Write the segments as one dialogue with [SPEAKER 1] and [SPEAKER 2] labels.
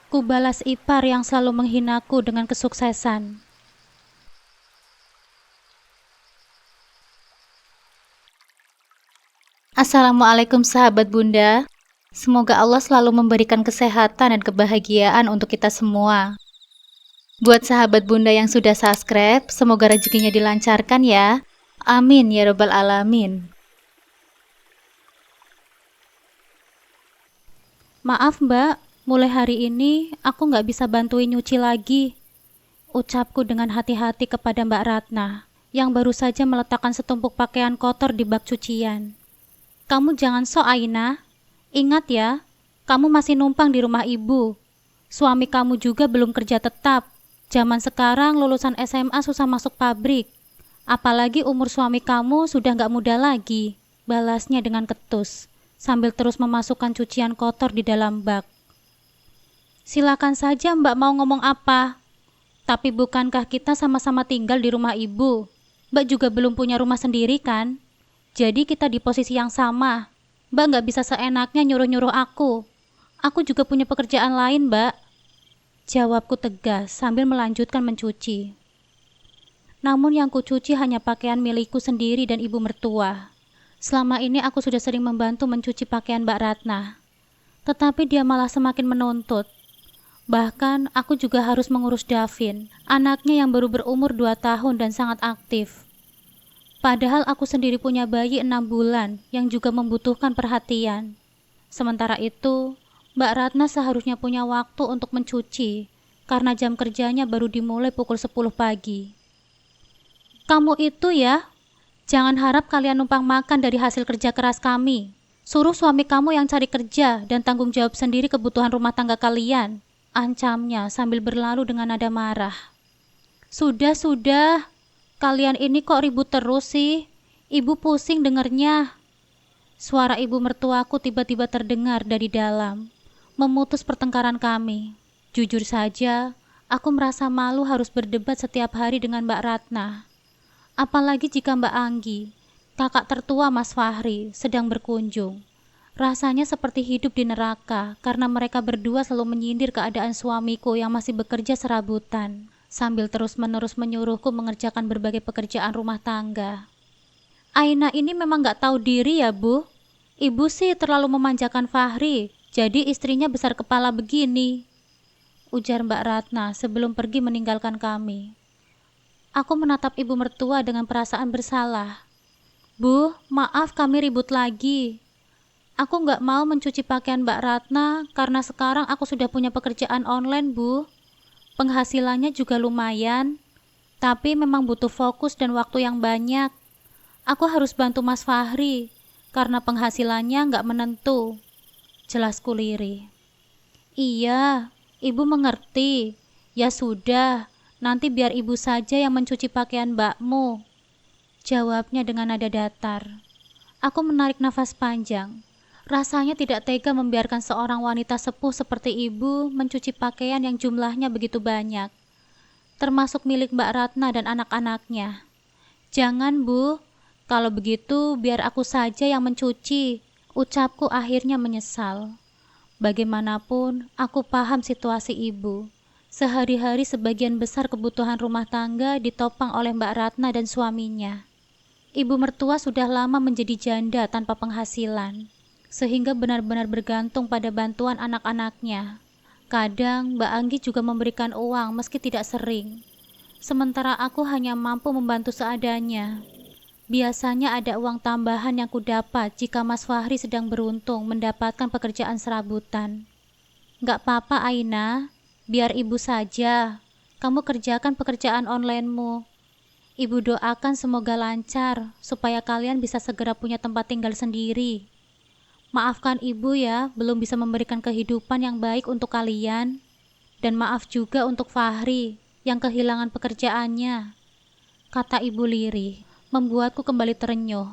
[SPEAKER 1] Ku balas ipar yang selalu menghinaku dengan kesuksesan. Assalamualaikum sahabat Bunda. Semoga Allah selalu memberikan kesehatan dan kebahagiaan untuk kita semua. Buat sahabat Bunda yang sudah subscribe, semoga rezekinya dilancarkan ya. Amin ya robbal alamin. Maaf Mbak, mulai hari ini aku nggak bisa bantuin nyuci lagi. Ucapku dengan hati-hati kepada Mbak Ratna, yang baru saja meletakkan setumpuk pakaian kotor di bak cucian. Kamu jangan sok Aina. Ingat ya, kamu masih numpang di rumah ibu. Suami kamu juga belum kerja tetap. Zaman sekarang lulusan SMA susah masuk pabrik. Apalagi umur suami kamu sudah gak muda lagi. Balasnya dengan ketus, sambil terus memasukkan cucian kotor di dalam bak. Silakan saja Mbak mau ngomong apa. Tapi bukankah kita sama-sama tinggal di rumah ibu? Mbak juga belum punya rumah sendiri kan? Jadi kita di posisi yang sama. Mbak gak bisa seenaknya nyuruh-nyuruh aku. Aku juga punya pekerjaan lain, Mbak. Jawabku tegas sambil melanjutkan mencuci. Namun yang kucuci hanya pakaian milikku sendiri dan ibu mertua. Selama ini aku sudah sering membantu mencuci pakaian Mbak Ratna. Tetapi dia malah semakin menuntut. Bahkan aku juga harus mengurus Davin, anaknya yang baru berumur 2 tahun dan sangat aktif. Padahal aku sendiri punya bayi 6 bulan yang juga membutuhkan perhatian. Sementara itu, Mbak Ratna seharusnya punya waktu untuk mencuci, karena jam kerjanya baru dimulai pukul 10 pagi. Kamu itu ya, jangan harap kalian numpang makan dari hasil kerja keras kami. Suruh suami kamu yang cari kerja dan tanggung jawab sendiri kebutuhan rumah tangga kalian, ancamnya sambil berlalu dengan nada marah. Sudah. Kalian ini kok ribut terus sih? Ibu pusing dengernya. Suara ibu mertuaku tiba-tiba terdengar dari dalam, memutus pertengkaran kami. Jujur saja, aku merasa malu harus berdebat setiap hari dengan Mbak Ratna. Apalagi jika Mbak Anggi, kakak tertua Mas Fahri, sedang berkunjung. Rasanya seperti hidup di neraka karena mereka berdua selalu menyindir keadaan suamiku yang masih bekerja serabutan, sambil terus-menerus menyuruhku mengerjakan berbagai pekerjaan rumah tangga. Aina ini memang gak tahu diri ya, Bu. Ibu sih terlalu memanjakan Fahri, jadi istrinya besar kepala begini, ujar Mbak Ratna sebelum pergi meninggalkan kami. Aku menatap ibu mertua dengan perasaan bersalah. Bu, maaf kami ribut lagi. Aku gak mau mencuci pakaian Mbak Ratna karena sekarang aku sudah punya pekerjaan online, Bu. Penghasilannya juga lumayan, tapi memang butuh fokus dan waktu yang banyak. Aku harus bantu Mas Fahri, karena penghasilannya nggak menentu. Jelasku lirih. Iya, ibu mengerti. Ya sudah, nanti biar ibu saja yang mencuci pakaian mbakmu. Jawabnya dengan nada datar. Aku menarik nafas panjang. Rasanya tidak tega membiarkan seorang wanita sepuh seperti ibu mencuci pakaian yang jumlahnya begitu banyak, termasuk milik Mbak Ratna dan anak-anaknya. Jangan, Bu. Kalau begitu, biar aku saja yang mencuci. Ucapku akhirnya menyesal. Bagaimanapun, aku paham situasi ibu. Sehari-hari sebagian besar kebutuhan rumah tangga ditopang oleh Mbak Ratna dan suaminya. Ibu mertua sudah lama menjadi janda tanpa penghasilan, sehingga benar-benar bergantung pada bantuan anak-anaknya. Kadang Mbak Anggi juga memberikan uang meski tidak sering. Sementara aku hanya mampu membantu seadanya. Biasanya ada uang tambahan yang kudapat jika Mas Fahri sedang beruntung mendapatkan pekerjaan serabutan. Gak apa-apa Aina, biar ibu saja. Kamu kerjakan pekerjaan onlinemu. Ibu doakan semoga lancar, supaya kalian bisa segera punya tempat tinggal sendiri. Maafkan ibu ya, belum bisa memberikan kehidupan yang baik untuk kalian. Dan maaf juga untuk Fahri, yang kehilangan pekerjaannya, kata ibu lirih, membuatku kembali terenyuh.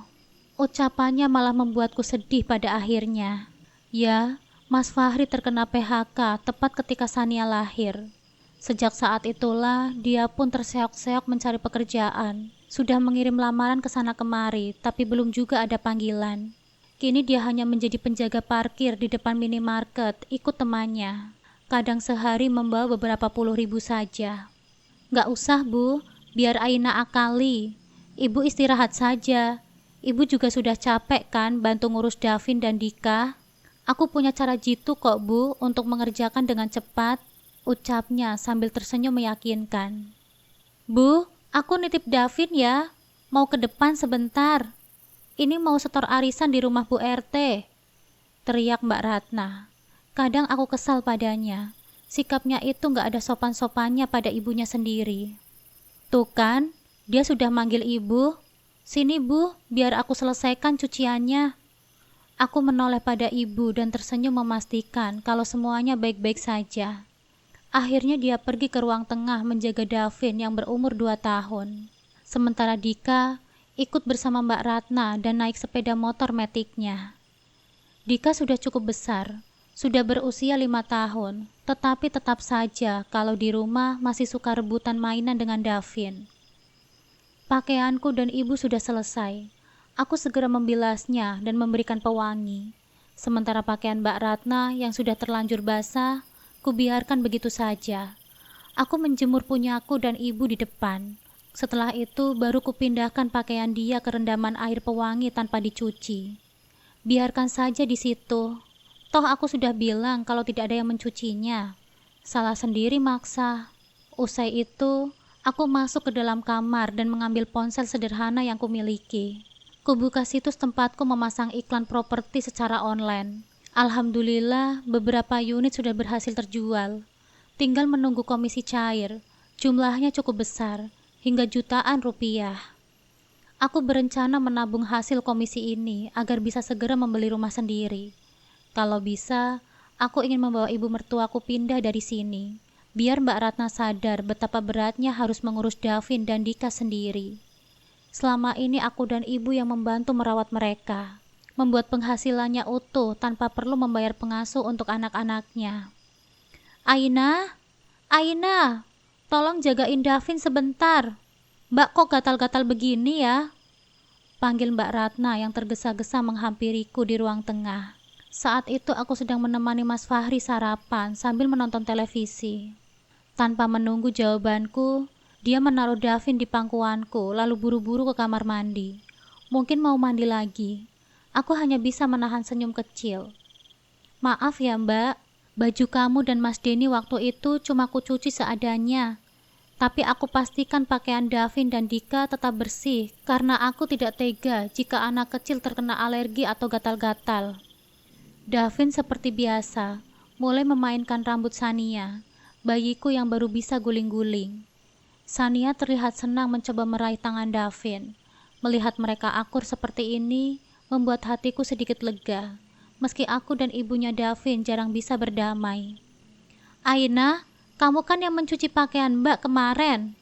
[SPEAKER 1] Ucapannya malah membuatku sedih pada akhirnya. Ya, Mas Fahri terkena PHK tepat ketika Sania lahir. Sejak saat itulah, dia pun terseok-seok mencari pekerjaan. Sudah mengirim lamaran ke sana kemari, tapi belum juga ada panggilan. Kini dia hanya menjadi penjaga parkir di depan minimarket, ikut temannya. Kadang sehari membawa beberapa puluh ribu saja. Gak usah Bu, biar Aina akali. Ibu istirahat saja. Ibu juga sudah capek kan bantu ngurus Davin dan Dika. Aku punya cara jitu kok Bu untuk mengerjakan dengan cepat, ucapnya sambil tersenyum meyakinkan. Bu, aku nitip Davin ya. Mau ke depan sebentar. Ini mau setor arisan di rumah Bu RT. Teriak Mbak Ratna. Kadang aku kesal padanya. Sikapnya itu gak ada sopan-sopannya pada ibunya sendiri. Tuh kan, dia sudah manggil ibu. Sini Bu, biar aku selesaikan cuciannya. Aku menoleh pada ibu dan tersenyum memastikan kalau semuanya baik-baik saja. Akhirnya dia pergi ke ruang tengah menjaga Davin yang berumur 2 tahun. Sementara Dika ikut bersama Mbak Ratna dan naik sepeda motor metiknya. Dika sudah cukup besar, sudah berusia 5 tahun, tetapi tetap saja kalau di rumah masih suka rebutan mainan dengan Davin. Pakaianku dan ibu sudah selesai. Aku segera membilasnya dan memberikan pewangi. Sementara pakaian Mbak Ratna yang sudah terlanjur basah, kubiarkan begitu saja. Aku menjemur punyaku dan ibu di depan. Setelah itu baru kupindahkan pakaian dia ke rendaman air pewangi tanpa dicuci. Biarkan saja di situ. Toh aku sudah bilang kalau tidak ada yang mencucinya. Salah sendiri maksa. Usai itu, aku masuk ke dalam kamar dan mengambil ponsel sederhana yang kumiliki. Kubuka situs tempatku memasang iklan properti secara online. Alhamdulillah, beberapa unit sudah berhasil terjual. Tinggal menunggu komisi cair. Jumlahnya cukup besar, hingga jutaan rupiah. Aku berencana menabung hasil komisi ini agar bisa segera membeli rumah sendiri. Kalau bisa, aku ingin membawa ibu mertuaku pindah dari sini, biar Mbak Ratna sadar betapa beratnya harus mengurus Davin dan Dika sendiri. Selama ini aku dan ibu yang membantu merawat mereka, membuat penghasilannya utuh tanpa perlu membayar pengasuh untuk anak-anaknya. Aina, Aina, tolong jagain Davin sebentar. Mbak kok gatal-gatal begini ya? Panggil Mbak Ratna yang tergesa-gesa menghampiriku di ruang tengah. Saat itu aku sedang menemani Mas Fahri sarapan sambil menonton televisi. Tanpa menunggu jawabanku, dia menaruh Davin di pangkuanku lalu buru-buru ke kamar mandi. Mungkin mau mandi lagi. Aku hanya bisa menahan senyum kecil. Maaf ya Mbak, baju kamu dan Mas Denny waktu itu cuma kucuci seadanya. Tapi aku pastikan pakaian Davin dan Dika tetap bersih karena aku tidak tega jika anak kecil terkena alergi atau gatal-gatal. Davin seperti biasa, mulai memainkan rambut Sania, bayiku yang baru bisa guling-guling. Sania terlihat senang mencoba meraih tangan Davin. Melihat mereka akur seperti ini, membuat hatiku sedikit lega, meski aku dan ibunya Davin jarang bisa berdamai. Aina, kamu kan yang mencuci pakaian Mbak kemarin?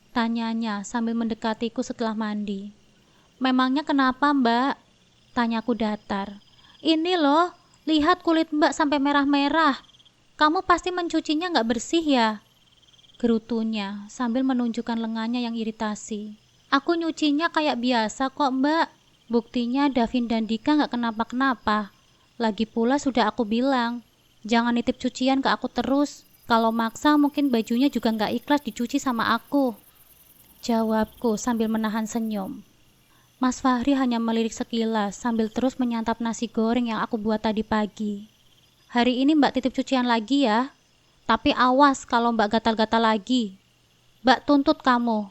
[SPEAKER 1] Tanyanya sambil mendekatiku setelah mandi. Memangnya kenapa Mbak? Tanyaku datar. Ini loh, lihat kulit Mbak sampai merah-merah. Kamu pasti mencucinya gak bersih ya? Gerutunya sambil menunjukkan lengannya yang iritasi. Aku nyucinya kayak biasa kok Mbak. Buktinya Davin dan Dika gak kenapa-kenapa. Lagi pula sudah aku bilang, jangan nitip cucian ke aku terus. Kalau maksa mungkin bajunya juga gak ikhlas dicuci sama aku. Jawabku sambil menahan senyum. Mas Fahri hanya melirik sekilas sambil terus menyantap nasi goreng yang aku buat tadi pagi. Hari ini Mbak titip cucian lagi ya. Tapi awas kalau Mbak gatal-gatal lagi. Mbak tuntut kamu.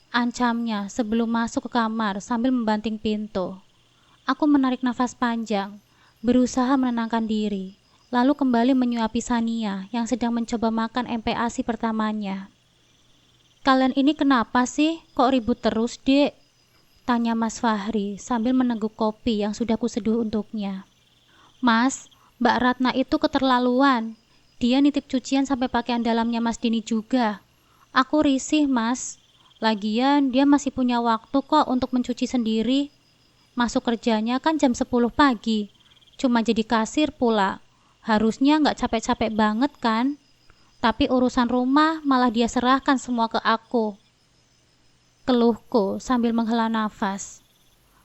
[SPEAKER 1] Ancamnya sebelum masuk ke kamar sambil membanting pintu. Aku menarik nafas panjang, berusaha menenangkan diri. Lalu kembali menyuapi Sania yang sedang mencoba makan MPASI pertamanya. Kalian ini kenapa sih? Kok ribut terus, Dek? Tanya Mas Fahri sambil meneguk kopi yang sudah kuseduh untuknya. Mas, Mbak Ratna itu keterlaluan. Dia nitip cucian sampai pakaian dalamnya Mas Dini juga. Aku risih, Mas. Lagian dia masih punya waktu kok untuk mencuci sendiri. Masuk kerjanya kan jam 10 pagi. Cuma jadi kasir pula. Harusnya nggak capek-capek banget kan? Tapi urusan rumah malah dia serahkan semua ke aku. Keluhku sambil menghela nafas.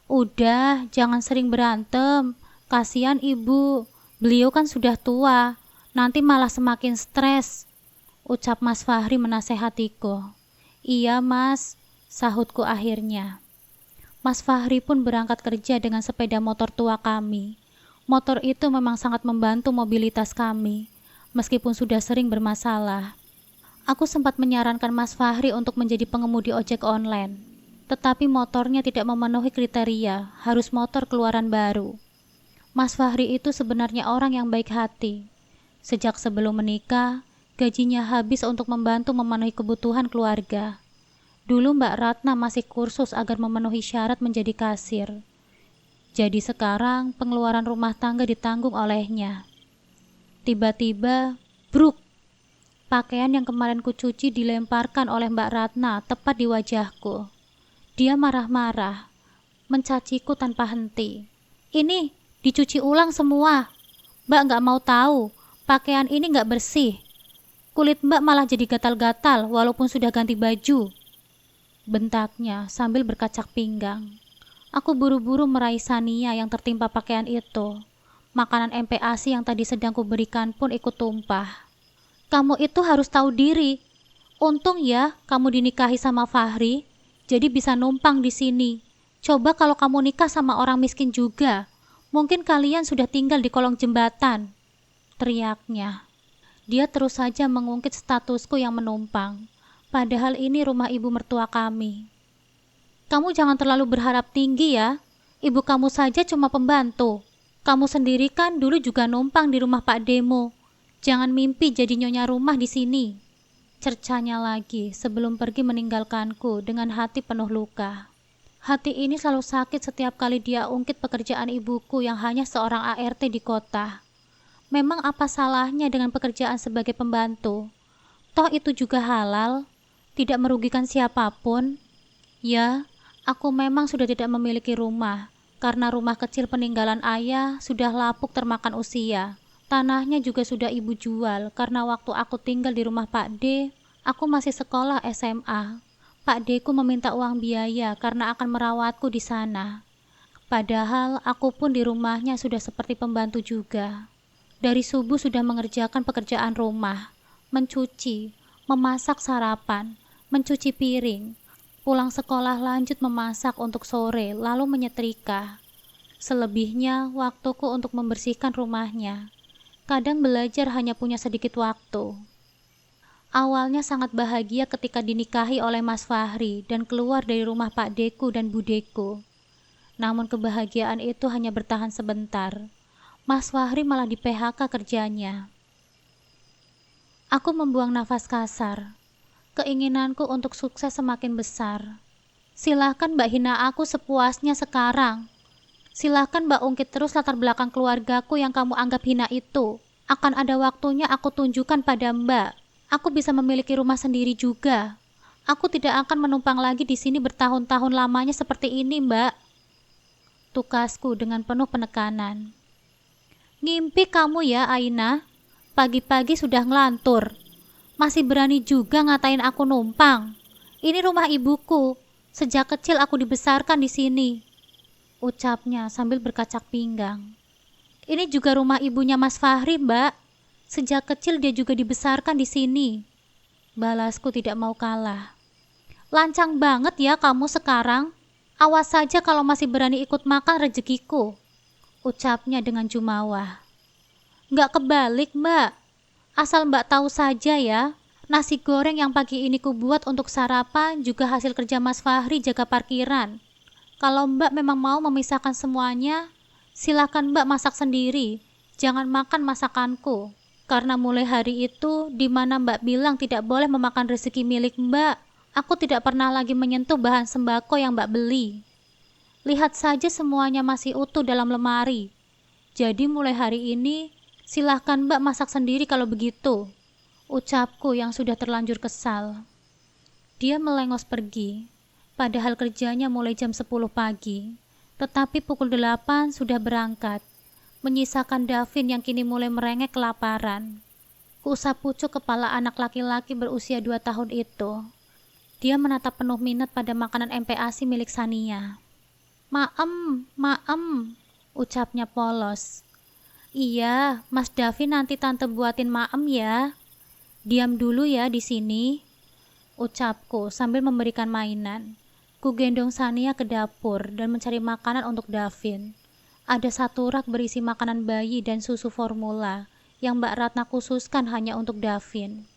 [SPEAKER 1] Udah, jangan sering berantem. Kasihan ibu. Beliau kan sudah tua. Nanti malah semakin stres, ucap Mas Fahri menasehatiku. Iya mas, sahutku akhirnya. Mas Fahri pun berangkat kerja dengan sepeda motor tua kami. Motor itu memang sangat membantu mobilitas kami, meskipun sudah sering bermasalah. Aku sempat menyarankan Mas Fahri untuk menjadi pengemudi ojek online, tetapi motornya tidak memenuhi kriteria, harus motor keluaran baru. Mas Fahri itu sebenarnya orang yang baik hati. Sejak sebelum menikah, gajinya habis untuk membantu memenuhi kebutuhan keluarga. Dulu Mbak Ratna masih kursus agar memenuhi syarat menjadi kasir. Jadi sekarang pengeluaran rumah tangga ditanggung olehnya. Tiba-tiba, bruk! Pakaian yang kemarin kucuci dilemparkan oleh Mbak Ratna tepat di wajahku. Dia marah-marah, mencaciku tanpa henti. Ini dicuci ulang semua. Mbak nggak mau tahu, pakaian ini nggak bersih. Kulit Mbak malah jadi gatal-gatal walaupun sudah ganti baju. Bentaknya sambil berkacak pinggang. Aku buru-buru meraih Sania yang tertimpa pakaian itu. Makanan MPASI yang tadi sedang kuberikan pun ikut tumpah. Kamu itu harus tahu diri. Untung ya kamu dinikahi sama Fahri, jadi bisa numpang di sini. Coba kalau kamu nikah sama orang miskin juga, mungkin kalian sudah tinggal di kolong jembatan, teriaknya. Dia terus saja mengungkit statusku yang menumpang, padahal ini rumah ibu mertua kami. Kamu jangan terlalu berharap tinggi ya, ibu kamu saja cuma pembantu. Kamu sendiri kan dulu juga numpang di rumah Pak Demo. Jangan mimpi jadi nyonya rumah di sini, cercanya lagi sebelum pergi meninggalkanku dengan hati penuh luka. Hati ini selalu sakit setiap kali dia ungkit pekerjaan ibuku yang hanya seorang ART di kota. Memang apa salahnya dengan pekerjaan sebagai pembantu? Toh itu juga halal, tidak merugikan siapapun. Ya, aku memang sudah tidak memiliki rumah, karena rumah kecil peninggalan ayah sudah lapuk termakan usia. Tanahnya juga sudah ibu jual karena waktu aku tinggal di rumah Pak D, aku masih sekolah SMA. Pak D ku meminta uang biaya karena akan merawatku di sana. Padahal aku pun di rumahnya sudah seperti pembantu juga. Dari subuh sudah mengerjakan pekerjaan rumah, mencuci, memasak sarapan, mencuci piring. Pulang sekolah lanjut memasak untuk sore lalu menyetrika. Selebihnya waktuku untuk membersihkan rumahnya. Kadang belajar hanya punya sedikit waktu. Awalnya sangat bahagia ketika dinikahi oleh Mas Fahri dan keluar dari rumah Pak Deku dan Bu Deku. Namun kebahagiaan itu hanya bertahan sebentar. Mas Fahri malah di PHK kerjanya. Aku membuang nafas kasar. Keinginanku untuk sukses semakin besar. Silahkan Mbak hina aku sepuasnya sekarang. Silahkan Mbak ungkit terus latar belakang keluargaku yang kamu anggap hina itu. Akan ada waktunya aku tunjukkan pada Mbak. Aku bisa memiliki rumah sendiri juga. Aku tidak akan menumpang lagi di sini bertahun-tahun lamanya seperti ini, Mbak. Tukasku dengan penuh penekanan. Ngimpi kamu ya, Aina. Pagi-pagi sudah ngelantur. Masih berani juga ngatain aku numpang. Ini rumah ibuku. Sejak kecil aku dibesarkan di sini, ucapnya sambil berkacak pinggang. Ini juga rumah ibunya Mas Fahri, Mbak. Sejak kecil dia juga dibesarkan di sini. Balasku tidak mau kalah. Lancang banget ya kamu sekarang. Awas saja kalau masih berani ikut makan rezekiku, ucapnya dengan jumawah. Nggak kebalik, Mbak. Asal Mbak tahu saja ya, nasi goreng yang pagi ini kubuat untuk sarapan juga hasil kerja Mas Fahri jaga parkiran. Kalau Mbak memang mau memisahkan semuanya, silakan Mbak masak sendiri. Jangan makan masakanku. Karena mulai hari itu, di mana Mbak bilang tidak boleh memakan rezeki milik Mbak, aku tidak pernah lagi menyentuh bahan sembako yang Mbak beli. Lihat saja semuanya masih utuh dalam lemari. Jadi mulai hari ini, silahkan Mbak masak sendiri kalau begitu, ucapku yang sudah terlanjur kesal. Dia melengos pergi. Padahal kerjanya mulai jam 10 pagi, tetapi pukul 8 sudah berangkat, menyisakan Davin yang kini mulai merengek kelaparan. Kuusap pucuk kepala anak laki-laki berusia 2 tahun itu. Dia menatap penuh minat pada makanan MPASI milik Sania. Maem, ucapnya polos. Iya, Mas Davi nanti tante buatin maem ya. Diam dulu ya di sini, ucapku sambil memberikan mainan. Ku gendong Sania ke dapur dan mencari makanan untuk Davin. Ada satu rak berisi makanan bayi dan susu formula yang Mbak Ratna khususkan hanya untuk Davin.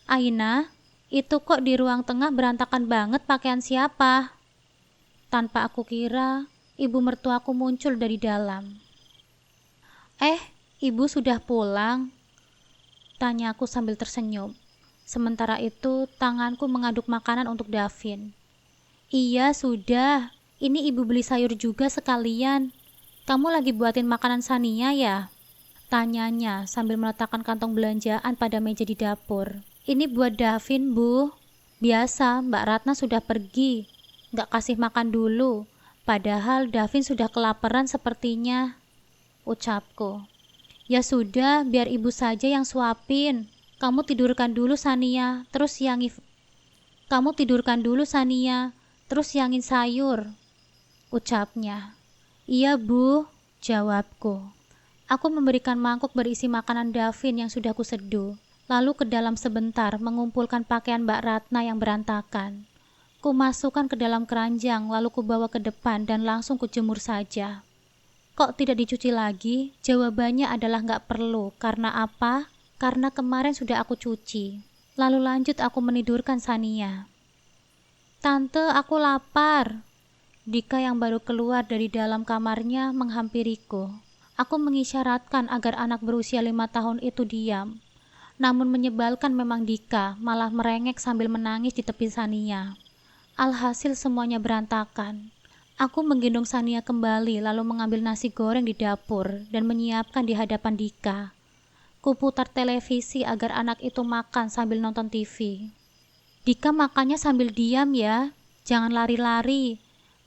[SPEAKER 1] Aina, itu kok di ruang tengah berantakan banget pakaian siapa? Tanpa aku kira, ibu mertuaku muncul dari dalam. Ibu sudah pulang? Tanyaku sambil tersenyum. Sementara itu, tanganku mengaduk makanan untuk Davin. Iya, sudah. Ini ibu beli sayur juga sekalian. Kamu lagi buatin makanan Sania ya? Tanyanya sambil meletakkan kantong belanjaan pada meja di dapur. Ini buat Davin, Bu. Biasa, Mbak Ratna sudah pergi. Nggak kasih makan dulu. Padahal Davin sudah kelaparan sepertinya, ucapku. Ya sudah, biar ibu saja yang suapin. Kamu tidurkan dulu Sania, terus yangin sayur, ucapnya. Iya Bu, jawabku. Aku memberikan mangkuk berisi makanan Davin yang sudah kuseduh, lalu ke dalam sebentar mengumpulkan pakaian Mbak Ratna yang berantakan. Ku masukkan ke dalam keranjang, lalu ku bawa ke depan dan langsung kujemur saja. Kok tidak dicuci lagi? Jawabannya adalah nggak perlu. Karena apa? Karena kemarin sudah aku cuci. Lalu lanjut aku menidurkan Sania. Tante, aku lapar. Dika yang baru keluar dari dalam kamarnya menghampiriku. Aku mengisyaratkan agar anak berusia 5 tahun itu diam. Namun menyebalkan memang Dika malah merengek sambil menangis di tepi Sania. Alhasil semuanya berantakan. Aku menggendong Sania kembali lalu mengambil nasi goreng di dapur dan menyiapkan di hadapan Dika. Kuputar televisi agar anak itu makan sambil nonton TV. Dika makannya sambil diam ya, jangan lari-lari.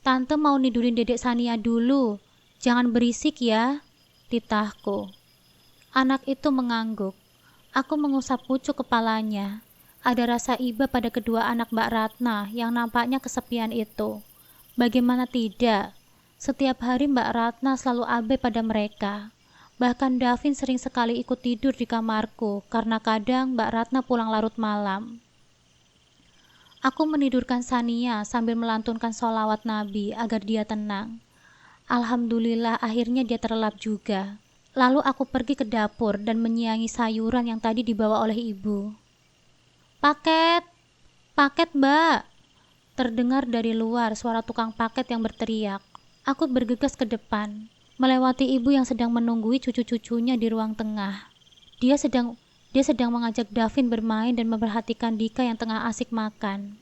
[SPEAKER 1] Tante mau nidurin dedek Sania dulu, jangan berisik ya, titahku. Anak itu mengangguk. Aku mengusap pucuk kepalanya. Ada rasa iba pada kedua anak Mbak Ratna yang nampaknya kesepian itu. Bagaimana tidak? Setiap hari Mbak Ratna selalu abai pada mereka. Bahkan Davin sering sekali ikut tidur di kamarku karena kadang Mbak Ratna pulang larut malam. Aku menidurkan Sania sambil melantunkan sholawat Nabi agar dia tenang. Alhamdulillah akhirnya dia terlelap juga. Lalu aku pergi ke dapur dan menyiangi sayuran yang tadi dibawa oleh ibu. Paket! Paket, Mbak! Terdengar dari luar suara tukang paket yang berteriak. Aku bergegas ke depan, melewati ibu yang sedang menunggui cucu-cucunya di ruang tengah. Dia sedang mengajak Davin bermain dan memperhatikan Dika yang tengah asik makan.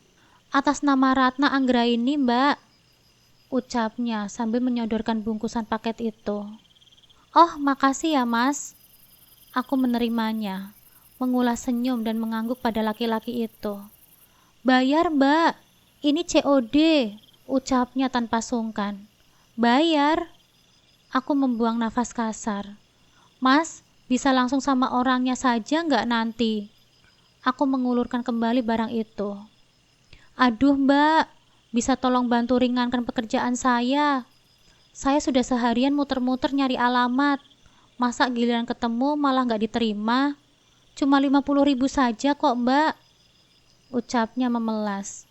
[SPEAKER 1] Atas nama Ratna Anggraini, Mbak, ucapnya sambil menyodorkan bungkusan paket itu. Oh, makasih ya, Mas. Aku menerimanya, mengulas senyum dan mengangguk pada laki-laki itu. Bayar, Mbak. Ini COD, ucapnya tanpa sungkan. Bayar? Aku membuang nafas kasar. Mas, bisa langsung sama orangnya saja nggak nanti? Aku mengulurkan kembali barang itu. Aduh Mbak, bisa tolong bantu ringankan pekerjaan saya? Saya sudah seharian muter-muter nyari alamat. Masa giliran ketemu malah nggak diterima? Cuma 50.000 saja kok Mbak, ucapnya memelas.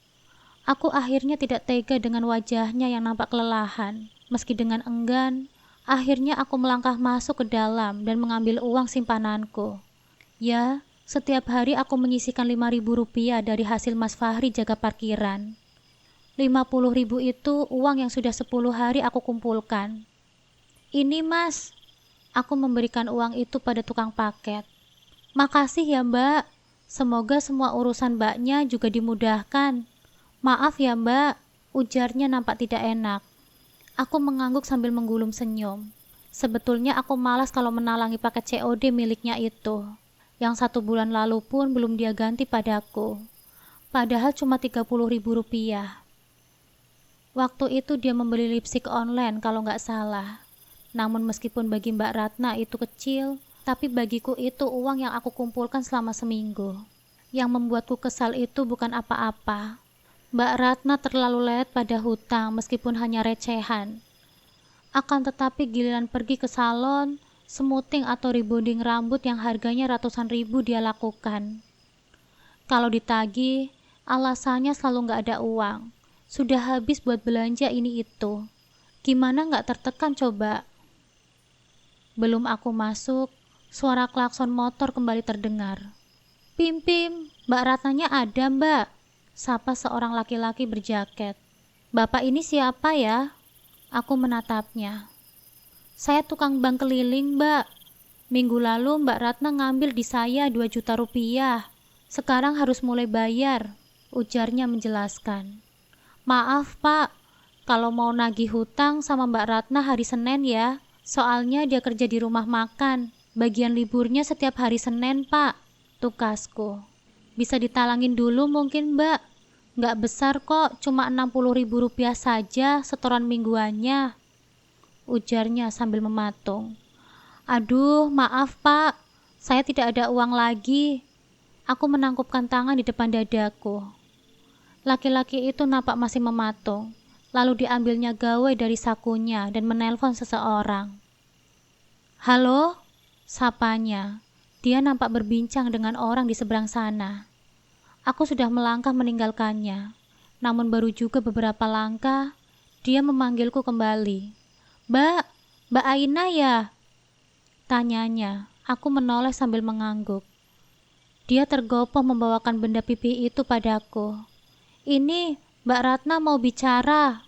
[SPEAKER 1] Aku akhirnya tidak tega dengan wajahnya yang nampak kelelahan. Meski dengan enggan, akhirnya aku melangkah masuk ke dalam dan mengambil uang simpananku. Ya, setiap hari aku menyisihkan 5.000 rupiah dari hasil Mas Fahri jaga parkiran. 50.000 itu uang yang sudah 10 hari aku kumpulkan. Ini Mas, aku memberikan uang itu pada tukang paket. Makasih ya Mbak, semoga semua urusan Mbaknya juga dimudahkan. Maaf ya Mbak, ujarnya nampak tidak enak. Aku mengangguk sambil menggulung senyum. Sebetulnya aku malas kalau menalangi paket COD miliknya itu. Yang 1 bulan lalu pun belum dia ganti padaku. Padahal cuma 30.000 rupiah. Waktu itu dia membeli lipstik online kalau nggak salah. Namun meskipun bagi Mbak Ratna itu kecil, tapi bagiku itu uang yang aku kumpulkan selama seminggu. Yang membuatku kesal itu bukan apa-apa. Mbak Ratna terlalu lelet pada hutang meskipun hanya recehan. Akan tetapi giliran pergi ke salon, Smoothing atau rebonding rambut yang harganya ratusan ribu dia lakukan. Kalau ditagih, alasannya selalu nggak ada uang. Sudah habis buat belanja ini itu. Gimana nggak tertekan coba? Belum aku masuk, suara klakson motor kembali terdengar. Pim Pim, Mbak Ratnanya ada Mbak, sapa seorang laki-laki berjaket. Bapak ini siapa ya? Aku menatapnya. Saya tukang bank keliling Mbak. Minggu lalu Mbak Ratna ngambil di saya 2 juta rupiah. Sekarang harus mulai bayar, ujarnya menjelaskan. Maaf Pak, kalau mau nagih hutang sama Mbak Ratna hari Senin ya. Soalnya dia kerja di rumah makan. Bagian liburnya setiap hari Senin Pak, tukasku. Bisa ditalangin dulu mungkin Mbak. Nggak besar kok, cuma 60.000 rupiah saja setoran mingguannya, ujarnya sambil mematung. Aduh, maaf Pak, saya tidak ada uang lagi. Aku menangkupkan tangan di depan dadaku. Laki-laki itu nampak masih mematung, lalu diambilnya gawai dari sakunya dan menelpon seseorang. Halo, sapanya. Dia nampak berbincang dengan orang di seberang sana. Aku sudah melangkah meninggalkannya, namun baru juga beberapa langkah, dia memanggilku kembali. Mbak Aina ya? Tanyanya. Aku menoleh sambil mengangguk. Dia tergopoh membawakan benda pipi itu padaku. Ini Mbak Ratna mau bicara,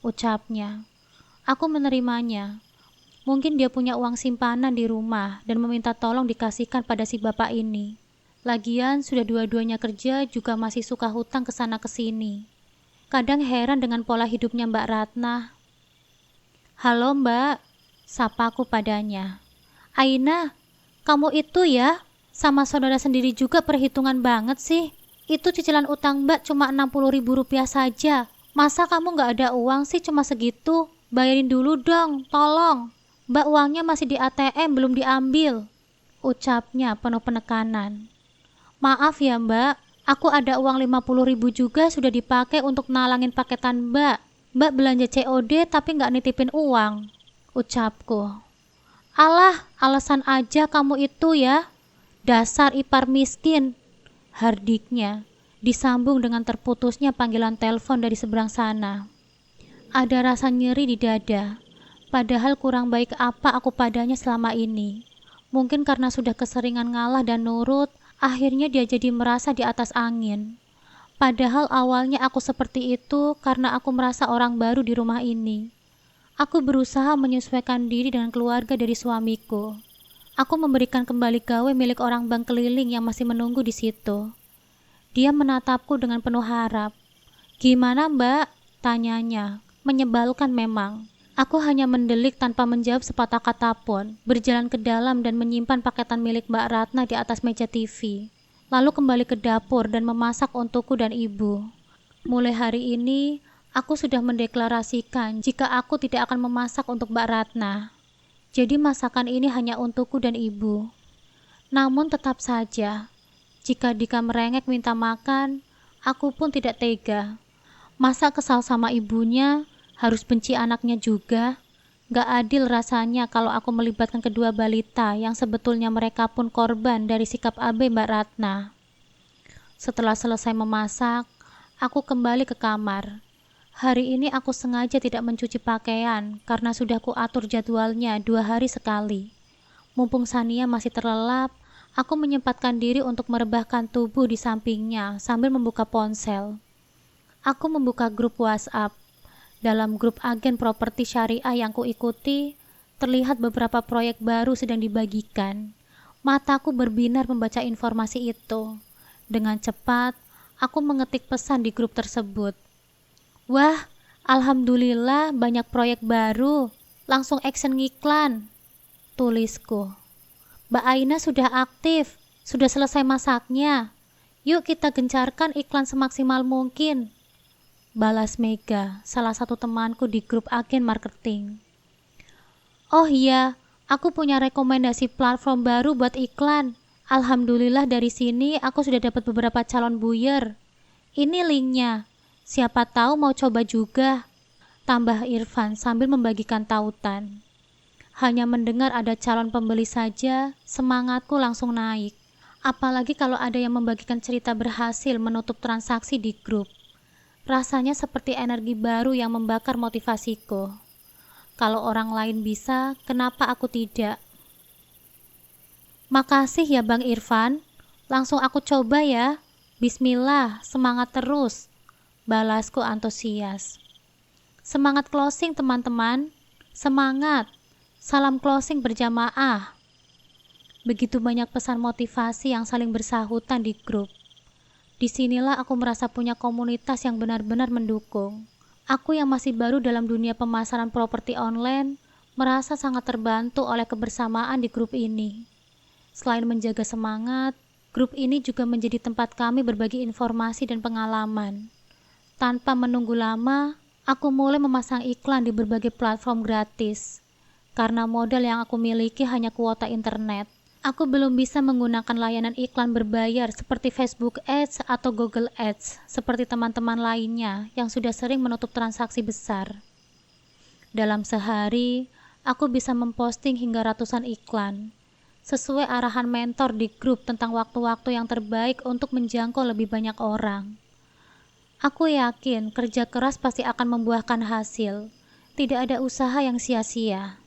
[SPEAKER 1] ucapnya. Aku menerimanya. Mungkin dia punya uang simpanan di rumah dan meminta tolong dikasihkan pada si bapak ini. Lagian sudah dua-duanya kerja juga masih suka hutang kesana kesini. Kadang heran dengan pola hidupnya Mbak Ratna. Halo Mbak, sapaku padanya. Aina, kamu itu ya? Sama saudara sendiri juga perhitungan banget sih. Itu cicilan utang Mbak cuma 60.000 rupiah saja. Masa kamu nggak ada uang sih cuma segitu? Bayarin dulu dong, tolong. Mbak uangnya masih di ATM belum diambil, ucapnya penuh penekanan. Maaf ya Mbak, aku ada uang 50.000 juga sudah dipakai untuk nalangin paketan Mbak. Mbak belanja COD tapi nggak nitipin uang, ucapku. Alah, alasan aja kamu itu ya. Dasar ipar miskin, hardiknya, disambung dengan terputusnya panggilan telepon dari seberang sana. Ada rasa nyeri di dada, padahal kurang baik apa aku padanya selama ini. Mungkin karena sudah keseringan ngalah dan nurut, akhirnya dia jadi merasa di atas angin. Padahal awalnya aku seperti itu karena aku merasa orang baru di rumah ini. Aku berusaha menyesuaikan diri dengan keluarga dari suamiku. Aku memberikan kembali gawe milik orang bank keliling yang masih menunggu di situ. Dia menatapku dengan penuh harap. Gimana Mbak? Tanyanya. Menyebalkan memang. Aku hanya mendelik tanpa menjawab sepatah kata pun, berjalan ke dalam dan menyimpan paketan milik Mbak Ratna di atas meja TV. Lalu kembali ke dapur dan memasak untukku dan ibu. Mulai hari ini, aku sudah mendeklarasikan jika aku tidak akan memasak untuk Mbak Ratna. Jadi masakan ini hanya untukku dan ibu. Namun tetap saja, jika Dika merengek minta makan, aku pun tidak tega. Masa kesal sama ibunya, harus benci anaknya juga? Gak adil rasanya kalau aku melibatkan kedua balita yang sebetulnya mereka pun korban dari sikap abai Mbak Ratna. Setelah selesai memasak, aku kembali ke kamar. Hari ini aku sengaja tidak mencuci pakaian karena sudah kuatur jadwalnya 2 hari sekali. Mumpung Sania masih terlelap, aku menyempatkan diri untuk merebahkan tubuh di sampingnya sambil membuka ponsel. Aku membuka grup WhatsApp. Dalam grup agen properti syariah yang kuikuti, terlihat beberapa proyek baru sedang dibagikan. Mataku berbinar membaca informasi itu. Dengan cepat, aku mengetik pesan di grup tersebut. Wah, alhamdulillah banyak proyek baru. Langsung action ngiklan, tulisku. Mbak Aina sudah aktif, sudah selesai masaknya. Yuk kita gencarkan iklan semaksimal mungkin, balas Mega, salah satu temanku di grup agen marketing. Oh iya, aku punya rekomendasi platform baru buat iklan. Alhamdulillah dari sini aku sudah dapat beberapa calon buyer. Ini linknya. Siapa tahu mau coba juga, tambah Irfan sambil membagikan tautan. Hanya mendengar ada calon pembeli saja, semangatku langsung naik. Apalagi kalau ada yang membagikan cerita berhasil menutup transaksi di grup. Rasanya seperti energi baru yang membakar motivasiku. Kalau orang lain bisa, kenapa aku tidak? Makasih ya Bang Irfan, langsung aku coba ya. Bismillah, semangat terus, balasku antusias. Semangat closing teman-teman, semangat. Salam closing berjamaah. Begitu banyak pesan motivasi yang saling bersahutan di grup. Disinilah aku merasa punya komunitas yang benar-benar mendukung. Aku yang masih baru dalam dunia pemasaran properti online, merasa sangat terbantu oleh kebersamaan di grup ini. Selain menjaga semangat, grup ini juga menjadi tempat kami berbagi informasi dan pengalaman. Tanpa menunggu lama, aku mulai memasang iklan di berbagai platform gratis. Karena modal yang aku miliki hanya kuota internet, aku belum bisa menggunakan layanan iklan berbayar seperti Facebook Ads atau Google Ads seperti teman-teman lainnya yang sudah sering menutup transaksi besar. Dalam sehari, aku bisa memposting hingga ratusan iklan, sesuai arahan mentor di grup tentang waktu-waktu yang terbaik untuk menjangkau lebih banyak orang. Aku yakin kerja keras pasti akan membuahkan hasil, tidak ada usaha yang sia-sia.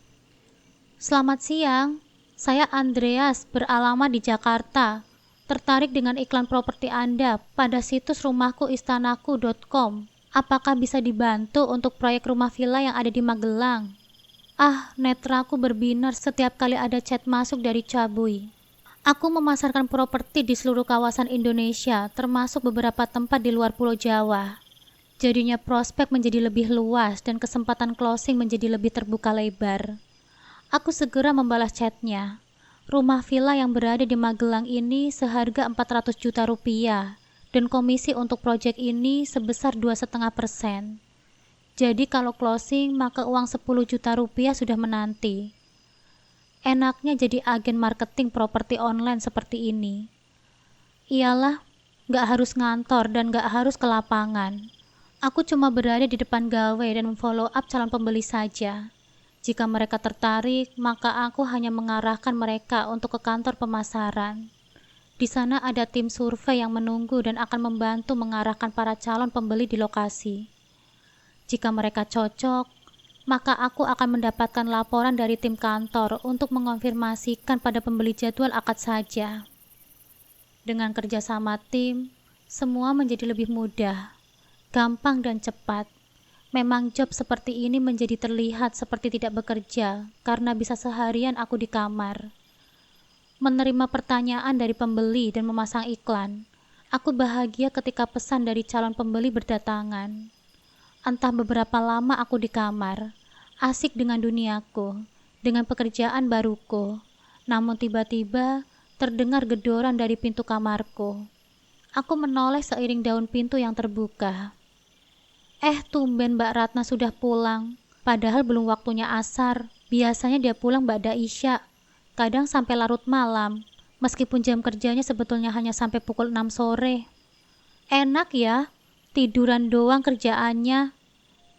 [SPEAKER 1] Selamat siang, saya Andreas, beralamat di Jakarta. Tertarik dengan iklan properti Anda pada situs rumahkuistanaku.com. Apakah bisa dibantu untuk proyek rumah villa yang ada di Magelang? Netraku berbinar setiap kali ada chat masuk dari Cabui. Aku memasarkan properti di seluruh kawasan Indonesia, termasuk beberapa tempat di luar Pulau Jawa. Jadinya prospek menjadi lebih luas dan kesempatan closing menjadi lebih terbuka lebar. Aku segera membalas chatnya. Rumah villa yang berada di Magelang ini seharga 400 juta rupiah dan komisi untuk proyek ini sebesar 2,5%. Jadi kalau closing maka uang 10 juta rupiah sudah menanti. Enaknya jadi agen marketing properti online seperti ini. Iyalah, gak harus ngantor dan gak harus ke lapangan. Aku cuma berada di depan gawe dan memfollow up calon pembeli saja. Jika mereka tertarik, maka aku hanya mengarahkan mereka untuk ke kantor pemasaran. Di sana ada tim survei yang menunggu dan akan membantu mengarahkan para calon pembeli di lokasi. Jika mereka cocok, maka aku akan mendapatkan laporan dari tim kantor untuk mengonfirmasikan pada pembeli jadwal akad saja. Dengan kerjasama tim, semua menjadi lebih mudah, gampang dan cepat. Memang job seperti ini menjadi terlihat seperti tidak bekerja karena bisa seharian aku di kamar. Menerima pertanyaan dari pembeli dan memasang iklan. Aku bahagia ketika pesan dari calon pembeli berdatangan. Entah beberapa lama aku di kamar, asik dengan duniaku, dengan pekerjaan baruku. Namun tiba-tiba terdengar gedoran dari pintu kamarku. Aku menoleh seiring daun pintu yang terbuka. Tumben Mbak Ratna sudah pulang. Padahal belum waktunya asar. Biasanya dia pulang ba'da Isya. Kadang sampai larut malam. Meskipun jam kerjanya sebetulnya hanya sampai pukul 6 sore. Enak ya, tiduran doang kerjaannya.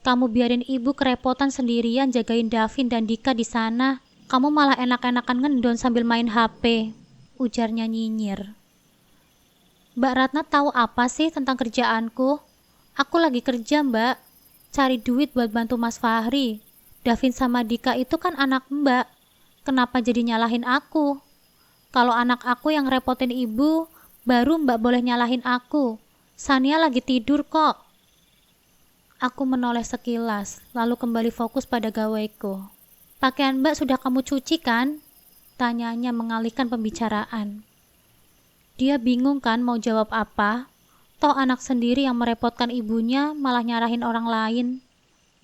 [SPEAKER 1] Kamu biarin ibu kerepotan sendirian jagain Davin dan Dika di sana. Kamu malah enak-enakan ngendon sambil main HP. Ujarnya nyinyir. Mbak Ratna tahu apa sih tentang kerjaanku? Aku lagi kerja mbak, cari duit buat bantu Mas Fahri. Davin sama Dika itu kan anak mbak, kenapa jadi nyalahin aku? Kalau anak aku yang repotin ibu, baru mbak boleh nyalahin aku. Sania lagi tidur kok. Aku menoleh sekilas, lalu kembali fokus pada gaweku. Pakaian mbak sudah kamu cuci kan? Tanyanya mengalihkan pembicaraan. Dia bingung kan mau jawab apa? Toh anak sendiri yang merepotkan ibunya malah nyarahin orang lain.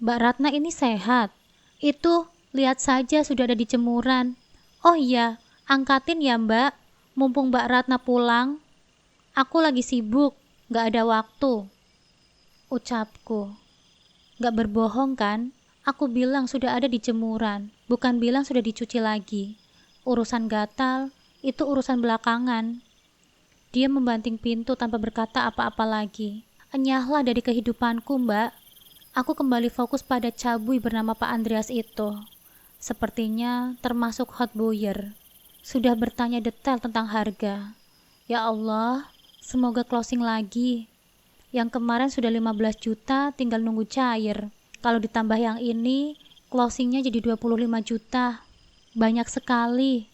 [SPEAKER 1] Mbak Ratna ini sehat. Itu, lihat saja sudah ada di jemuran. Oh iya, angkatin ya mbak. Mumpung Mbak Ratna pulang. Aku lagi sibuk, gak ada waktu. Ucapku. Gak berbohong kan? Aku bilang sudah ada di jemuran, bukan bilang sudah dicuci lagi. Urusan gatal, itu urusan belakangan. Dia membanting pintu tanpa berkata apa-apa lagi. Enyahlah dari kehidupanku, mbak. Aku kembali fokus pada cabui bernama Pak Andreas itu. Sepertinya termasuk hot buyer. Sudah bertanya detail tentang harga. Ya Allah, semoga closing lagi. Yang kemarin sudah 15 juta, tinggal nunggu cair. Kalau ditambah yang ini, closingnya jadi 25 juta. Banyak sekali.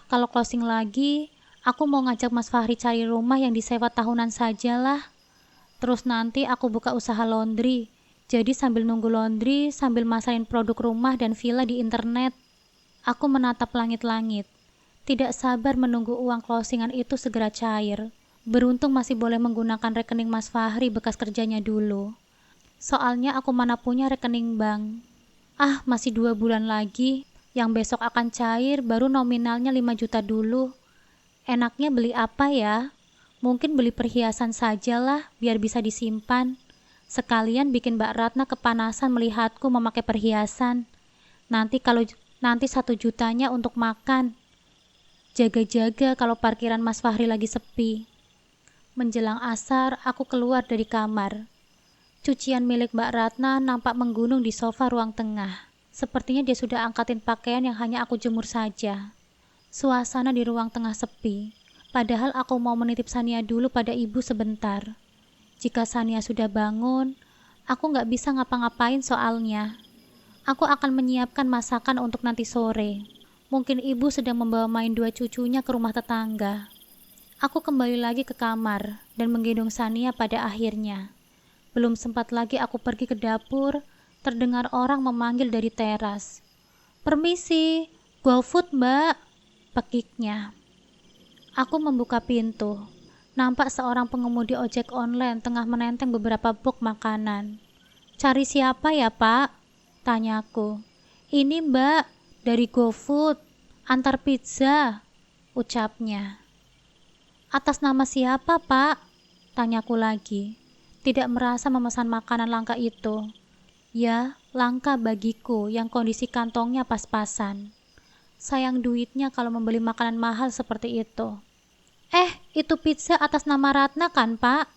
[SPEAKER 1] Kalau closing lagi, aku mau ngajak Mas Fahri cari rumah yang disewa tahunan sajalah. Terus nanti aku buka usaha laundry. Jadi sambil nunggu laundry, sambil masarin produk rumah dan villa di internet. Aku menatap langit-langit. Tidak sabar menunggu uang closingan itu segera cair. Beruntung masih boleh menggunakan rekening Mas Fahri bekas kerjanya dulu. Soalnya aku mana punya rekening bank. Masih 2 bulan lagi. Yang besok akan cair baru nominalnya 5 juta dulu. Enaknya beli apa ya? Mungkin beli perhiasan sajalah biar bisa disimpan. Sekalian bikin Mbak Ratna kepanasan melihatku memakai perhiasan. Nanti 1 jutanya untuk makan. Jaga-jaga kalau parkiran Mas Fahri lagi sepi. Menjelang asar, aku keluar dari kamar. Cucian milik Mbak Ratna nampak menggunung di sofa ruang tengah. Sepertinya dia sudah angkatin pakaian yang hanya aku jemur saja. Suasana di ruang tengah sepi. Padahal aku mau menitip Sania dulu pada ibu sebentar. Jika Sania sudah bangun, aku nggak bisa ngapa-ngapain soalnya. Aku akan menyiapkan masakan untuk nanti sore. Mungkin ibu sedang membawa main 2 cucunya ke rumah tetangga. Aku kembali lagi ke kamar dan menggendong Sania pada akhirnya. Belum sempat lagi aku pergi ke dapur, terdengar orang memanggil dari teras. "Permisi, GoFood Mbak," pekiknya. Aku membuka pintu. Nampak seorang pengemudi ojek online tengah menenteng beberapa box makanan. "Cari siapa ya Pak?" tanyaku. "Ini Mbak, dari GoFood, antar pizza," ucapnya. "Atas nama siapa Pak?" tanyaku lagi. Tidak merasa memesan makanan langka itu. Ya, langka bagiku yang kondisi kantongnya pas-pasan. Sayang duitnya kalau membeli makanan mahal seperti itu. Itu pizza atas nama Ratna kan Pak?"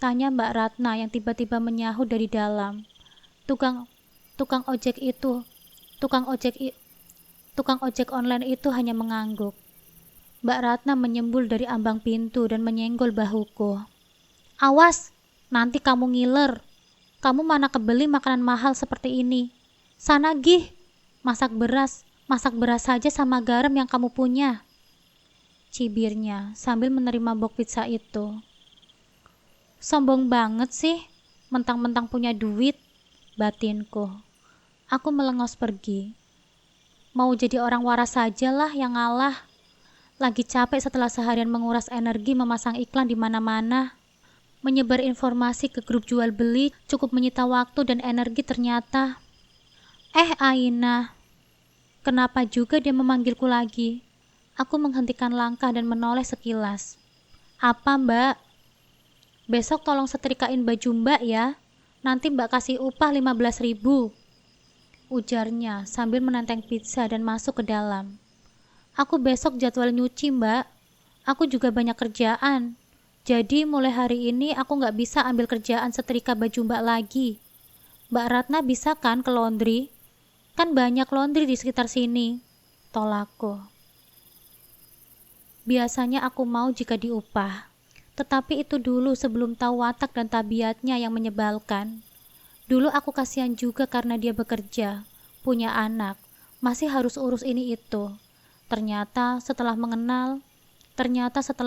[SPEAKER 1] tanya Mbak Ratna yang tiba-tiba menyahut dari dalam. Tukang ojek itu, tukang ojek online itu hanya mengangguk. Mbak Ratna menyembul dari ambang pintu dan menyenggol bahuku. "Awas, nanti kamu ngiler. Kamu mana kebeli makanan mahal seperti ini. Sana gih, masak beras saja sama garam yang kamu punya," cibirnya sambil menerima box pizza itu. "Sombong banget sih, mentang-mentang punya duit," batinku. Aku melengos pergi. Mau jadi orang waras sajalah yang ngalah. Lagi capek setelah seharian menguras energi memasang iklan di mana-mana. Menyebar informasi ke grup jual beli cukup menyita waktu dan energi ternyata. Aina. Kenapa juga dia memanggilku lagi? Aku menghentikan langkah dan menoleh sekilas. "Apa Mbak?" "Besok tolong setrikain baju Mbak ya. Nanti Mbak kasih upah 15.000, ujarnya sambil menenteng pizza dan masuk ke dalam. "Aku besok jadwal nyuci Mbak. Aku juga banyak kerjaan. Jadi mulai hari ini aku nggak bisa ambil kerjaan setrika baju Mbak lagi. Mbak Ratna bisa kan ke laundry? Kan banyak laundry di sekitar sini," tolakku. Biasanya aku mau jika diupah. Tetapi itu dulu sebelum tahu watak dan tabiatnya yang menyebalkan. Dulu aku kasihan juga karena dia bekerja, punya anak, masih harus urus ini itu. Ternyata setelah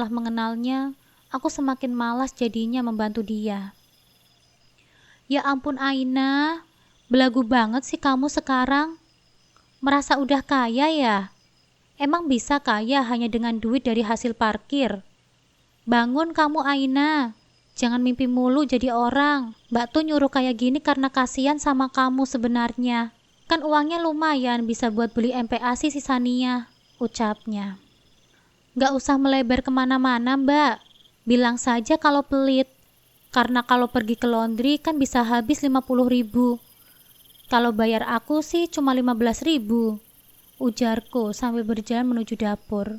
[SPEAKER 1] mengenalnya, aku semakin malas jadinya membantu dia. Ya ampun Aina, belagu banget sih kamu sekarang. Merasa udah kaya ya? Emang bisa kaya hanya dengan duit dari hasil parkir? Bangun kamu Aina, jangan mimpi mulu jadi orang. Mbak tuh nyuruh kayak gini karena kasihan sama kamu sebenarnya. Kan uangnya lumayan bisa buat beli MPASI si Sania, ucapnya. Gak usah melebar kemana-mana Mbak, bilang saja kalau pelit. Karena kalau pergi ke laundry kan bisa habis 50.000. Kalau bayar aku sih cuma 15.000, ujarku sambil berjalan menuju dapur.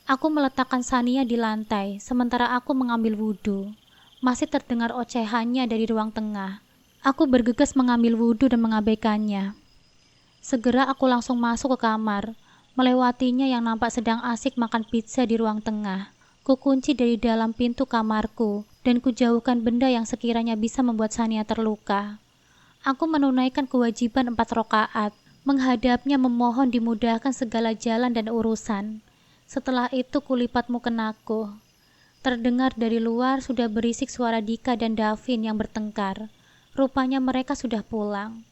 [SPEAKER 1] Aku meletakkan Sania di lantai, sementara aku mengambil wudhu. Masih terdengar ocehannya dari ruang tengah. Aku bergegas mengambil wudhu dan mengabaikannya. Segera aku langsung masuk ke kamar, melewatinya yang nampak sedang asik makan pizza di ruang tengah. Kukunci dari dalam pintu kamarku dan kujauhkan benda yang sekiranya bisa membuat Sania terluka. Aku menunaikan kewajiban 4 rakaat, menghadapnya memohon dimudahkan segala jalan dan urusan. Setelah itu kulipat mukenaku. Terdengar dari luar sudah berisik suara Dika dan Davin yang bertengkar. Rupanya mereka sudah pulang.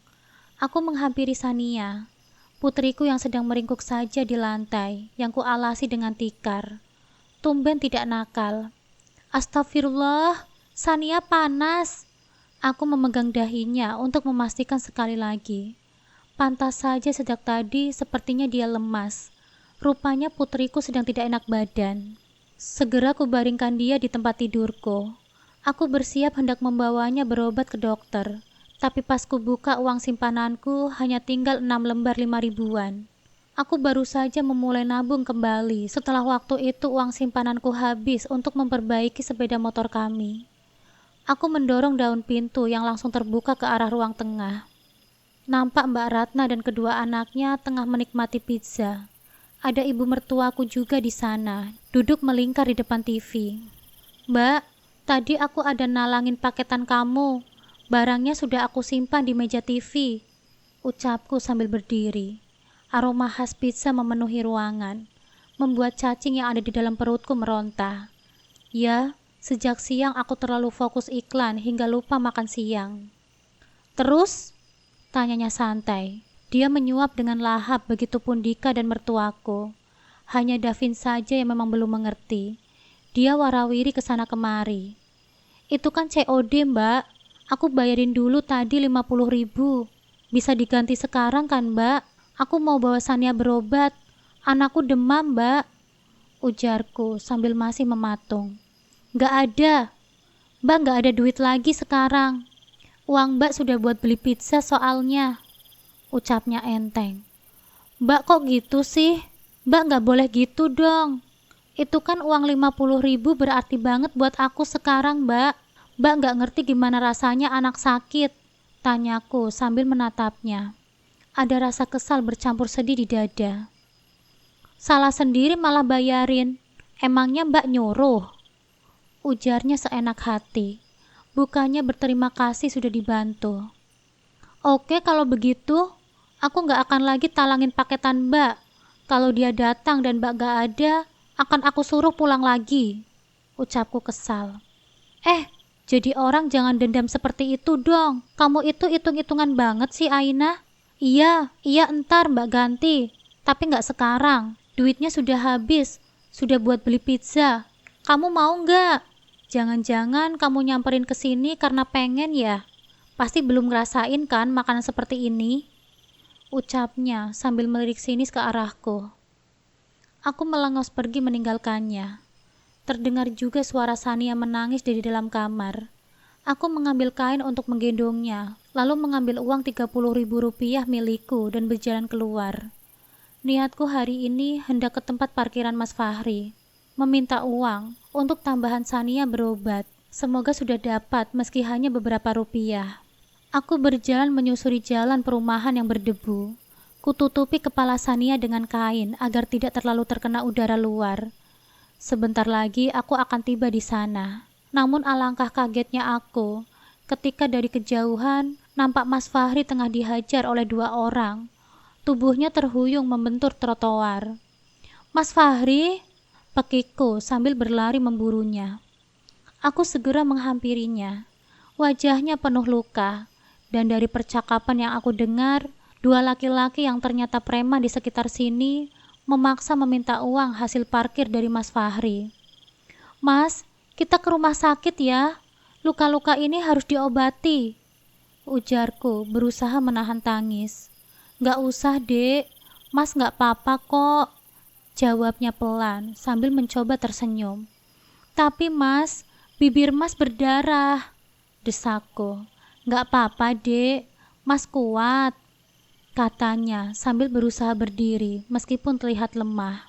[SPEAKER 1] Aku menghampiri Sania, putriku yang sedang meringkuk saja di lantai, yang kualasi dengan tikar. Tumben tidak nakal. Astagfirullah, Sania panas. Aku memegang dahinya untuk memastikan sekali lagi. Pantas saja sejak tadi sepertinya dia lemas. Rupanya putriku sedang tidak enak badan. Segera kubaringkan dia di tempat tidurku. Aku bersiap hendak membawanya berobat ke dokter. Tapi pas kubuka uang simpananku hanya tinggal 6 lembar 5 ribuan. Aku baru saja memulai nabung kembali setelah waktu itu uang simpananku habis untuk memperbaiki sepeda motor kami. Aku mendorong daun pintu yang langsung terbuka ke arah ruang tengah. Nampak Mbak Ratna dan kedua anaknya tengah menikmati pizza. Ada ibu mertuaku juga di sana, duduk melingkar di depan TV. Mbak, tadi aku ada nalangin paketan kamu. Barangnya sudah aku simpan di meja TV, ucapku sambil berdiri. Aroma khas pizza memenuhi ruangan, membuat cacing yang ada di dalam perutku meronta. Ya, sejak siang aku terlalu fokus iklan hingga lupa makan siang. Terus? Tanyanya santai. Dia menyuap dengan lahap, begitupun Dika dan mertuaku. Hanya Davin saja yang memang belum mengerti. Dia warawiri kesana kemari. Itu kan COD, Mbak. Aku bayarin dulu tadi 50.000. Bisa diganti sekarang kan, Mbak? Aku mau bawa Sania berobat. Anakku demam, Mbak. Ujarku sambil masih mematung. Gak ada. Mbak gak ada duit lagi sekarang. Uang Mbak sudah buat beli pizza soalnya. Ucapnya enteng. Mbak kok gitu sih? Mbak gak boleh gitu dong. Itu kan uang 50.000 berarti banget buat aku sekarang, Mbak. Mbak gak ngerti gimana rasanya anak sakit, tanyaku sambil menatapnya. Ada rasa kesal bercampur sedih di dada. Salah sendiri malah bayarin. Emangnya Mbak nyuruh? Ujarnya seenak hati. Bukannya berterima kasih sudah dibantu. Oke kalau begitu, aku gak akan lagi talangin paketan Mbak. Kalau dia datang dan Mbak gak ada, akan aku suruh pulang lagi, ucapku kesal. Jadi orang jangan dendam seperti itu dong. Kamu itu hitung-hitungan banget sih, Aina. Iya entar Mbak ganti. Tapi nggak sekarang. Duitnya sudah habis. Sudah buat beli pizza. Kamu mau nggak? Jangan-jangan kamu nyamperin ke sini karena pengen ya? Pasti belum ngerasain kan makanan seperti ini? Ucapnya sambil melirik sinis ke arahku. Aku melengos pergi meninggalkannya. Terdengar juga suara Sania menangis dari dalam kamar. Aku mengambil kain untuk menggendongnya, lalu mengambil uang 30.000 rupiah milikku dan berjalan keluar. Niatku hari ini hendak ke tempat parkiran Mas Fahri, meminta uang untuk tambahan Sania berobat. Semoga sudah dapat meski hanya beberapa rupiah. Aku berjalan menyusuri jalan perumahan yang berdebu. Kututupi kepala Sania dengan kain agar tidak terlalu terkena udara luar. Sebentar lagi aku akan tiba di sana. Namun alangkah kagetnya aku ketika dari kejauhan nampak Mas Fahri tengah dihajar oleh 2 orang. Tubuhnya terhuyung membentur trotoar. Mas Fahri, pekikku sambil berlari memburunya. Aku segera menghampirinya. Wajahnya penuh luka, dan dari percakapan yang aku dengar, 2 laki-laki yang ternyata preman di sekitar sini memaksa meminta uang hasil parkir dari Mas Fahri. Mas, kita ke rumah sakit ya. Luka-luka ini harus diobati, ujarku berusaha menahan tangis. Gak usah, Dek. Mas gak apa-apa kok, jawabnya pelan sambil mencoba tersenyum. Tapi Mas, bibir Mas berdarah, desakku. Gak apa-apa, Dek. Mas kuat, katanya sambil berusaha berdiri meskipun terlihat lemah.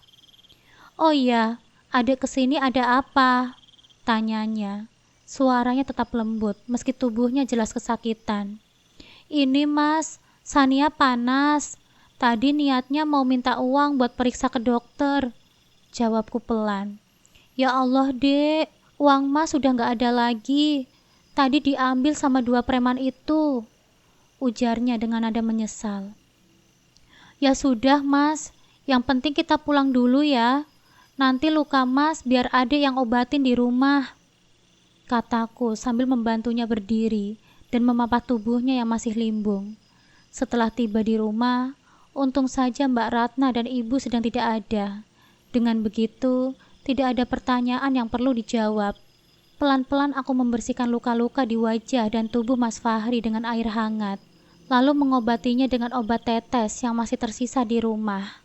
[SPEAKER 1] Oh iya, adek kesini ada apa? Tanyanya. Suaranya tetap lembut meski tubuhnya jelas kesakitan. Ini Mas, Sania panas. Tadi niatnya mau minta uang buat periksa ke dokter, jawabku pelan. Ya Allah, Dek, uang Mas sudah gak ada lagi. Tadi diambil sama 2 preman itu, ujarnya dengan nada menyesal. Ya sudah, Mas, yang penting kita pulang dulu ya. Nanti luka Mas biar adek yang obatin di rumah, kataku sambil membantunya berdiri dan memapah tubuhnya yang masih limbung. Setelah tiba di rumah, untung saja Mbak Ratna dan Ibu sedang tidak ada. Dengan begitu, tidak ada pertanyaan yang perlu dijawab. Pelan-pelan aku membersihkan luka-luka di wajah dan tubuh Mas Fahri dengan air hangat, lalu mengobatinya dengan obat tetes yang masih tersisa di rumah.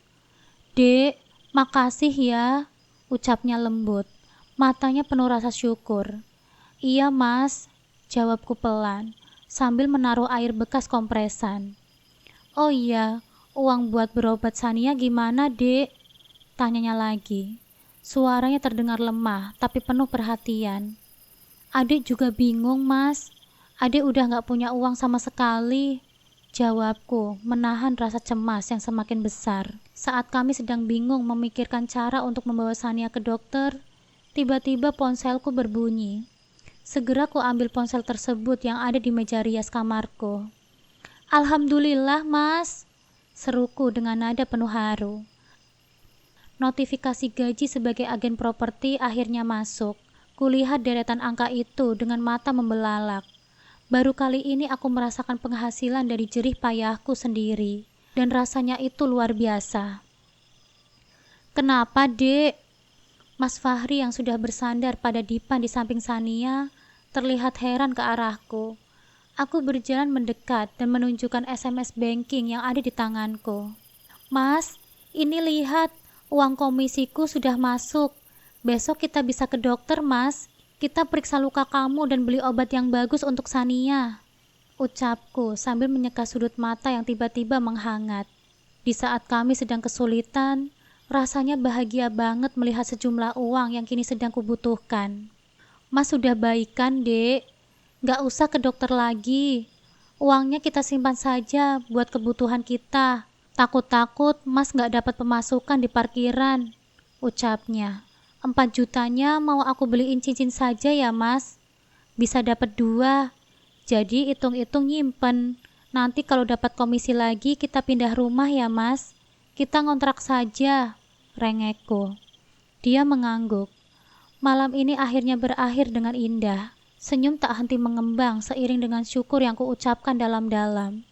[SPEAKER 1] Dek, makasih ya, ucapnya lembut, matanya penuh rasa syukur. Iya Mas, jawabku pelan, sambil menaruh air bekas kompresan. Oh iya, uang buat berobat Sania gimana, Dek? Tanyanya lagi. Suaranya terdengar lemah, tapi penuh perhatian. Adik juga bingung, Mas. Adik udah gak punya uang sama sekali, jawabku, menahan rasa cemas yang semakin besar. Saat kami sedang bingung memikirkan cara untuk membawa Sania ke dokter, tiba-tiba ponselku berbunyi. Segera ku ambil ponsel tersebut yang ada di meja rias kamarku. Alhamdulillah, Mas, seruku dengan nada penuh haru. Notifikasi gaji sebagai agen properti akhirnya masuk. Kulihat deretan angka itu dengan mata membelalak. Baru kali ini aku merasakan penghasilan dari jerih payahku sendiri, dan rasanya itu luar biasa. Kenapa, Dek? Mas Fahri yang sudah bersandar pada dipan di samping Sania terlihat heran ke arahku. Aku berjalan mendekat dan menunjukkan SMS banking yang ada di tanganku. Mas, ini lihat, uang komisiku sudah masuk. Besok kita bisa ke dokter, Mas. Kita periksa luka kamu dan beli obat yang bagus untuk Sania, ucapku sambil menyeka sudut mata yang tiba-tiba menghangat. Di saat kami sedang kesulitan, rasanya bahagia banget melihat sejumlah uang yang kini sedang kubutuhkan. Mas sudah baik kan, Dek? Gak usah ke dokter lagi. Uangnya kita simpan saja buat kebutuhan kita. Takut-takut Mas gak dapat pemasukan di parkiran, ucapnya. 4 jutanya mau aku beliin cincin saja ya, Mas. Bisa dapat 2. Jadi hitung-hitung nyimpen. Nanti kalau dapat komisi lagi kita pindah rumah ya, Mas. Kita ngontrak saja, rengekku. Dia mengangguk. Malam ini akhirnya berakhir dengan indah. Senyum tak henti mengembang seiring dengan syukur yang kuucapkan dalam-dalam.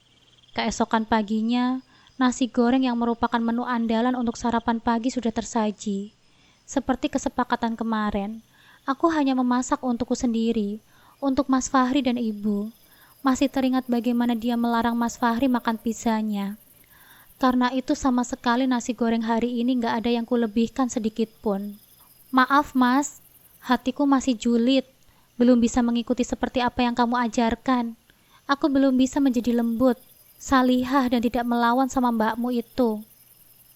[SPEAKER 1] Keesokan paginya, nasi goreng yang merupakan menu andalan untuk sarapan pagi sudah tersaji. Seperti kesepakatan kemarin, aku hanya memasak untukku sendiri, untuk Mas Fahri dan Ibu. Masih teringat bagaimana dia melarang Mas Fahri makan pizzanya. Karena itu sama sekali nasi goreng hari ini gak ada yang kulebihkan sedikit pun. Maaf Mas, hatiku masih julid, belum bisa mengikuti seperti apa yang kamu ajarkan. Aku belum bisa menjadi lembut, salihah dan tidak melawan sama mbakmu itu.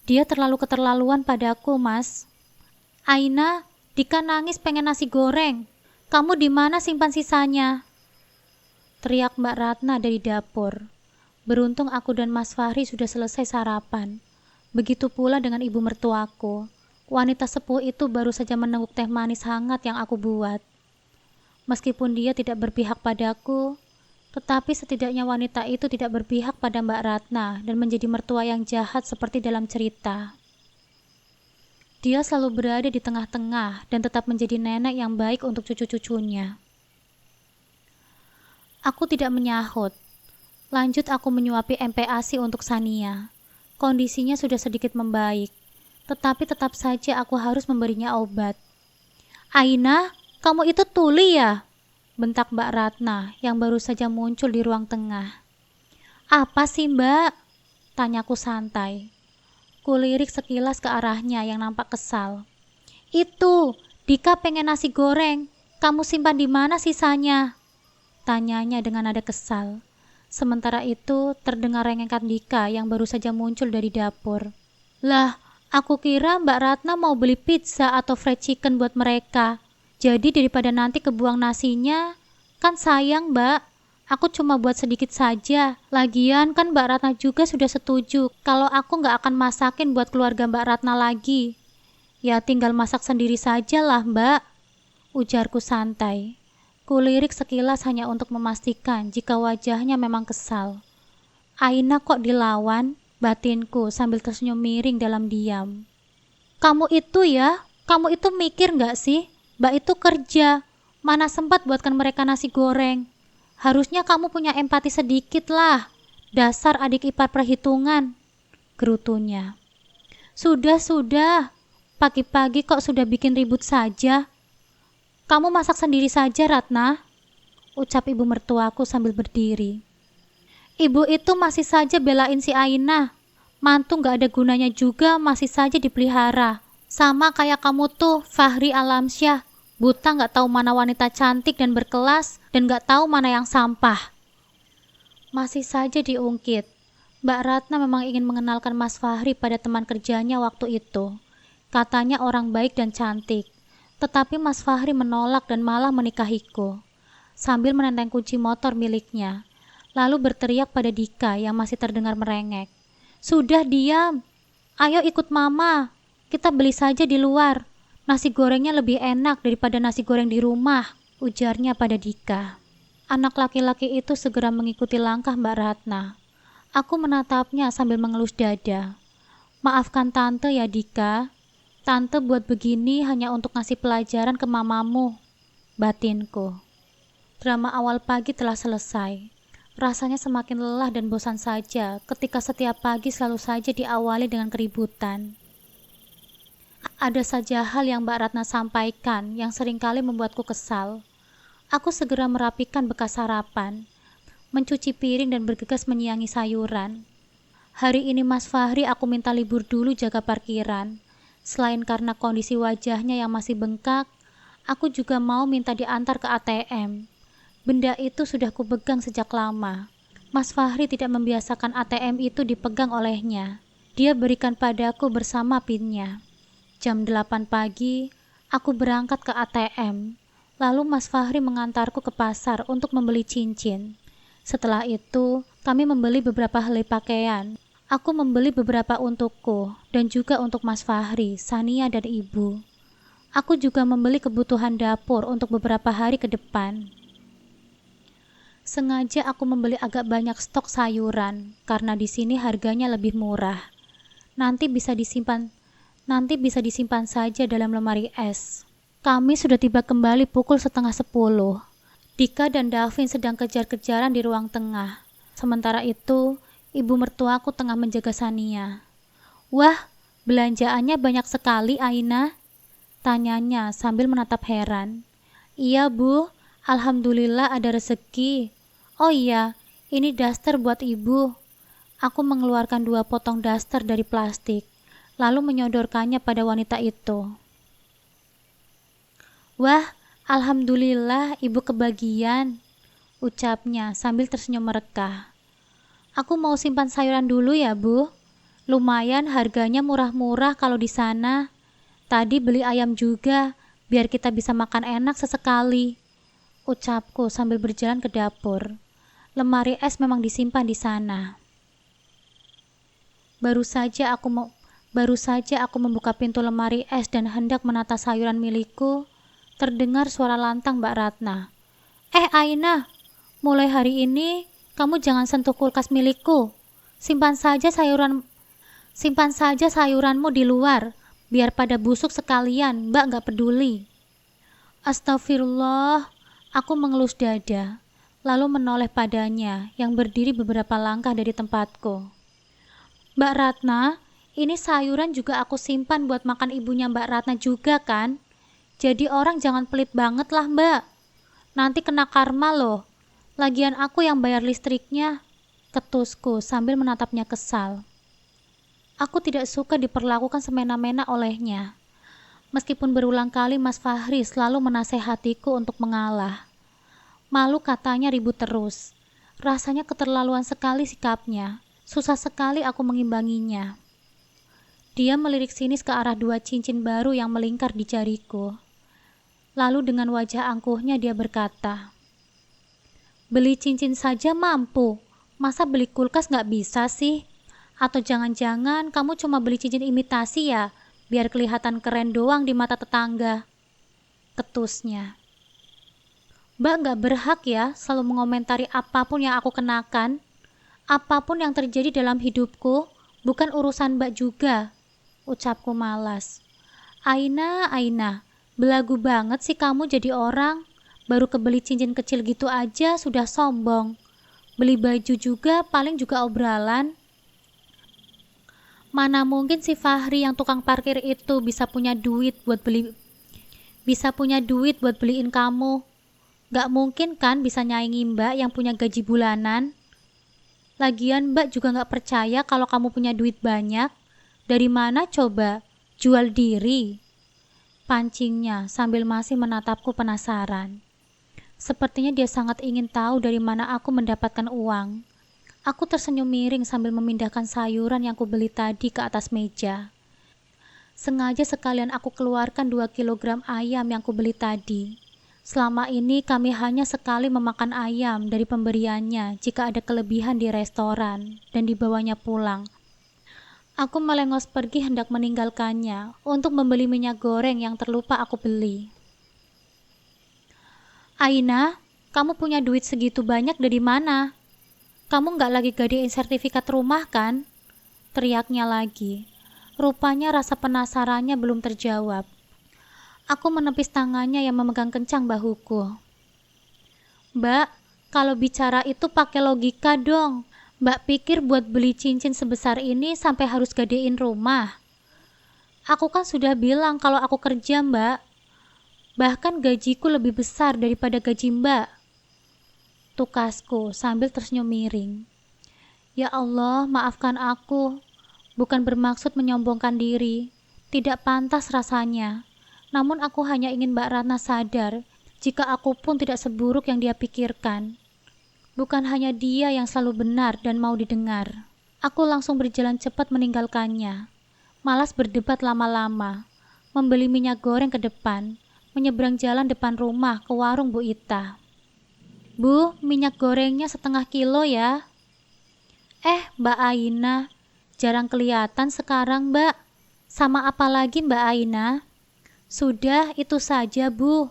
[SPEAKER 1] Dia terlalu keterlaluan padaku, Mas. Aina, Dika nangis pengen nasi goreng. Kamu di mana simpan sisanya? Teriak Mbak Ratna dari dapur. Beruntung aku dan Mas Fahri sudah selesai sarapan. Begitu pula dengan ibu mertuaku. Wanita sepuh itu baru saja meneguk teh manis hangat yang aku buat. Meskipun dia tidak berpihak padaku, tetapi setidaknya wanita itu tidak berpihak pada Mbak Ratna dan menjadi mertua yang jahat seperti dalam cerita. Dia selalu berada di tengah-tengah dan tetap menjadi nenek yang baik untuk cucu-cucunya. Aku tidak menyahut. Lanjut aku menyuapi MPASI untuk Sania. Kondisinya sudah sedikit membaik, tetapi tetap saja aku harus memberinya obat. Aina, kamu itu tuli ya? Bentak Mbak Ratna yang baru saja muncul di ruang tengah. Apa sih Mbak? Tanyaku santai. Kulirik sekilas ke arahnya yang nampak kesal. Itu, Dika pengen nasi goreng. Kamu simpan di mana sisanya? Tanyanya dengan nada kesal. Sementara itu terdengar rengekan Dika yang baru saja muncul dari dapur. Lah, aku kira Mbak Ratna mau beli pizza atau fried chicken buat mereka. Jadi daripada nanti kebuang nasinya, kan sayang Mbak. Aku cuma buat sedikit saja. Lagian kan Mbak Ratna juga sudah setuju kalau aku nggak akan masakin buat keluarga Mbak Ratna lagi. Ya tinggal masak sendiri saja lah Mbak, ujarku santai. Kulirik sekilas hanya untuk memastikan jika wajahnya memang kesal. Aina kok dilawan? Batinku sambil tersenyum miring dalam diam. Kamu itu mikir nggak sih? Mbak itu kerja, mana sempat buatkan mereka nasi goreng. Harusnya kamu punya empati sedikit lah. Dasar adik ipar perhitungan, gerutunya. Sudah, pagi-pagi kok sudah bikin ribut saja. Kamu masak sendiri saja, Ratna, ucap ibu mertuaku sambil berdiri. Ibu itu masih saja belain si Aina. Mantu gak ada gunanya juga masih saja dipelihara. Sama kayak kamu tuh, Fahri Alamsyah. Buta gak tahu mana wanita cantik dan berkelas dan gak tahu mana yang sampah. Masih saja diungkit. Mbak Ratna memang ingin mengenalkan Mas Fahri pada teman kerjanya waktu itu. Katanya orang baik dan cantik. Tetapi Mas Fahri menolak dan malah menikahiku. Sambil menenteng kunci motor miliknya. Lalu berteriak pada Dika yang masih terdengar merengek. Sudah diam. Ayo ikut mama. Kita beli saja di luar. Nasi gorengnya lebih enak daripada nasi goreng di rumah, ujarnya pada Dika. Anak laki-laki itu segera mengikuti langkah Mbak Ratna. Aku menatapnya sambil mengelus dada. Maafkan tante ya Dika. Tante buat begini hanya untuk ngasih pelajaran ke mamamu, batinku. Drama awal pagi telah selesai. Rasanya semakin lelah dan bosan saja ketika setiap pagi selalu saja diawali dengan keributan. Ada saja hal yang Mbak Ratna sampaikan yang seringkali membuatku kesal. Aku segera merapikan bekas sarapan, mencuci piring dan bergegas menyiangi sayuran. Hari ini Mas Fahri aku minta libur dulu jaga parkiran. Selain karena kondisi wajahnya yang masih bengkak, aku juga mau minta diantar ke ATM. Benda itu sudah kupegang sejak lama. Mas Fahri tidak membiasakan ATM itu dipegang olehnya. Dia berikan padaku bersama PIN-nya. Jam 8 pagi, aku berangkat ke ATM. Lalu Mas Fahri mengantarku ke pasar untuk membeli cincin. Setelah itu, kami membeli beberapa helai pakaian. Aku membeli beberapa untukku dan juga untuk Mas Fahri, Sania dan Ibu. Aku juga membeli kebutuhan dapur untuk beberapa hari ke depan. Sengaja aku membeli agak banyak stok sayuran karena di sini harganya lebih murah. Nanti bisa disimpan saja dalam lemari es. Kami sudah tiba kembali pukul 9:30. Dika dan Davin sedang kejar-kejaran di ruang tengah. Sementara itu, ibu mertuaku tengah menjaga Sania. Wah, belanjaannya banyak sekali, Aina, tanyanya sambil menatap heran. Iya, Bu. Alhamdulillah ada rezeki. Oh iya, ini daster buat ibu. Aku mengeluarkan 2 potong daster dari plastik, lalu menyodorkannya pada wanita itu. Wah, alhamdulillah ibu kebagian, ucapnya sambil tersenyum merekah. Aku mau simpan sayuran dulu ya, Bu. Lumayan harganya murah-murah kalau di sana. Tadi beli ayam juga, biar kita bisa makan enak sesekali, ucapku sambil berjalan ke dapur. Lemari es memang disimpan di sana. Baru saja aku membuka pintu lemari es dan hendak menata sayuran milikku, terdengar suara lantang Mbak Ratna. Aina, mulai hari ini kamu jangan sentuh kulkas milikku. Simpan saja sayuranmu di luar, biar pada busuk sekalian, Mbak gak peduli. Astagfirullah, aku mengelus dada, lalu menoleh padanya yang berdiri beberapa langkah dari tempatku. Mbak Ratna, ini sayuran juga aku simpan buat makan ibunya Mbak Ratna juga kan? Jadi orang jangan pelit banget lah Mbak. Nanti kena karma loh. Lagian aku yang bayar listriknya, ketusku sambil menatapnya kesal. Aku tidak suka diperlakukan semena-mena olehnya. Meskipun berulang kali Mas Fahri selalu menasehatiku untuk mengalah. Malu katanya ribut terus. Rasanya keterlaluan sekali sikapnya. Susah sekali aku mengimbanginya. Dia melirik sinis ke arah 2 cincin baru yang melingkar di jariku. Lalu dengan wajah angkuhnya dia berkata, Beli cincin saja mampu, masa beli kulkas nggak bisa sih? Atau jangan-jangan kamu cuma beli cincin imitasi ya, biar kelihatan keren doang di mata tetangga? Ketusnya. Mbak nggak berhak ya selalu mengomentari apapun yang aku kenakan. Apapun yang terjadi dalam hidupku, bukan urusan Mbak juga, ucapku malas. Aina, belagu banget sih kamu jadi orang. Baru kebeli cincin kecil gitu aja sudah sombong. Beli baju juga paling juga obrolan. Mana mungkin si Fahri yang tukang parkir itu bisa punya duit buat beliin kamu. Gak mungkin kan bisa nyaingi Mbak yang punya gaji bulanan. Lagian Mbak juga gak percaya kalau kamu punya duit banyak. Dari mana coba? Jual diri? Pancingnya sambil masih menatapku penasaran. Sepertinya dia sangat ingin tahu dari mana aku mendapatkan uang. Aku tersenyum miring sambil memindahkan sayuran yang kubeli tadi ke atas meja. Sengaja sekalian aku keluarkan 2 kilogram ayam yang kubeli tadi. Selama ini kami hanya sekali memakan ayam dari pemberiannya jika ada kelebihan di restoran dan dibawanya pulang. Aku melengos pergi hendak meninggalkannya untuk membeli minyak goreng yang terlupa aku beli. Aina, kamu punya duit segitu banyak dari mana? Kamu nggak lagi gadein sertifikat rumah kan? Teriaknya lagi. Rupanya rasa penasarannya belum terjawab. Aku menepis tangannya yang memegang kencang bahuku. Mbak, kalau bicara itu pakai logika dong. Mbak pikir buat beli cincin sebesar ini sampai harus gadein rumah? Aku kan sudah bilang kalau aku kerja, Mbak. Bahkan gajiku lebih besar daripada gaji Mbak. Tukasku sambil tersenyum miring. Ya Allah, maafkan aku. Bukan bermaksud menyombongkan diri. Tidak pantas rasanya. Namun aku hanya ingin Mbak Ratna sadar jika aku pun tidak seburuk yang dia pikirkan. Bukan hanya dia yang selalu benar dan mau didengar. Aku langsung berjalan cepat meninggalkannya. Malas berdebat lama-lama. Membeli minyak goreng ke depan. Menyeberang jalan depan rumah ke warung Bu Ita. Bu, minyak gorengnya 1/2 kilo ya. Mbak Aina, jarang kelihatan sekarang Mbak. Sama apa lagi Mbak Aina? Sudah, itu saja Bu,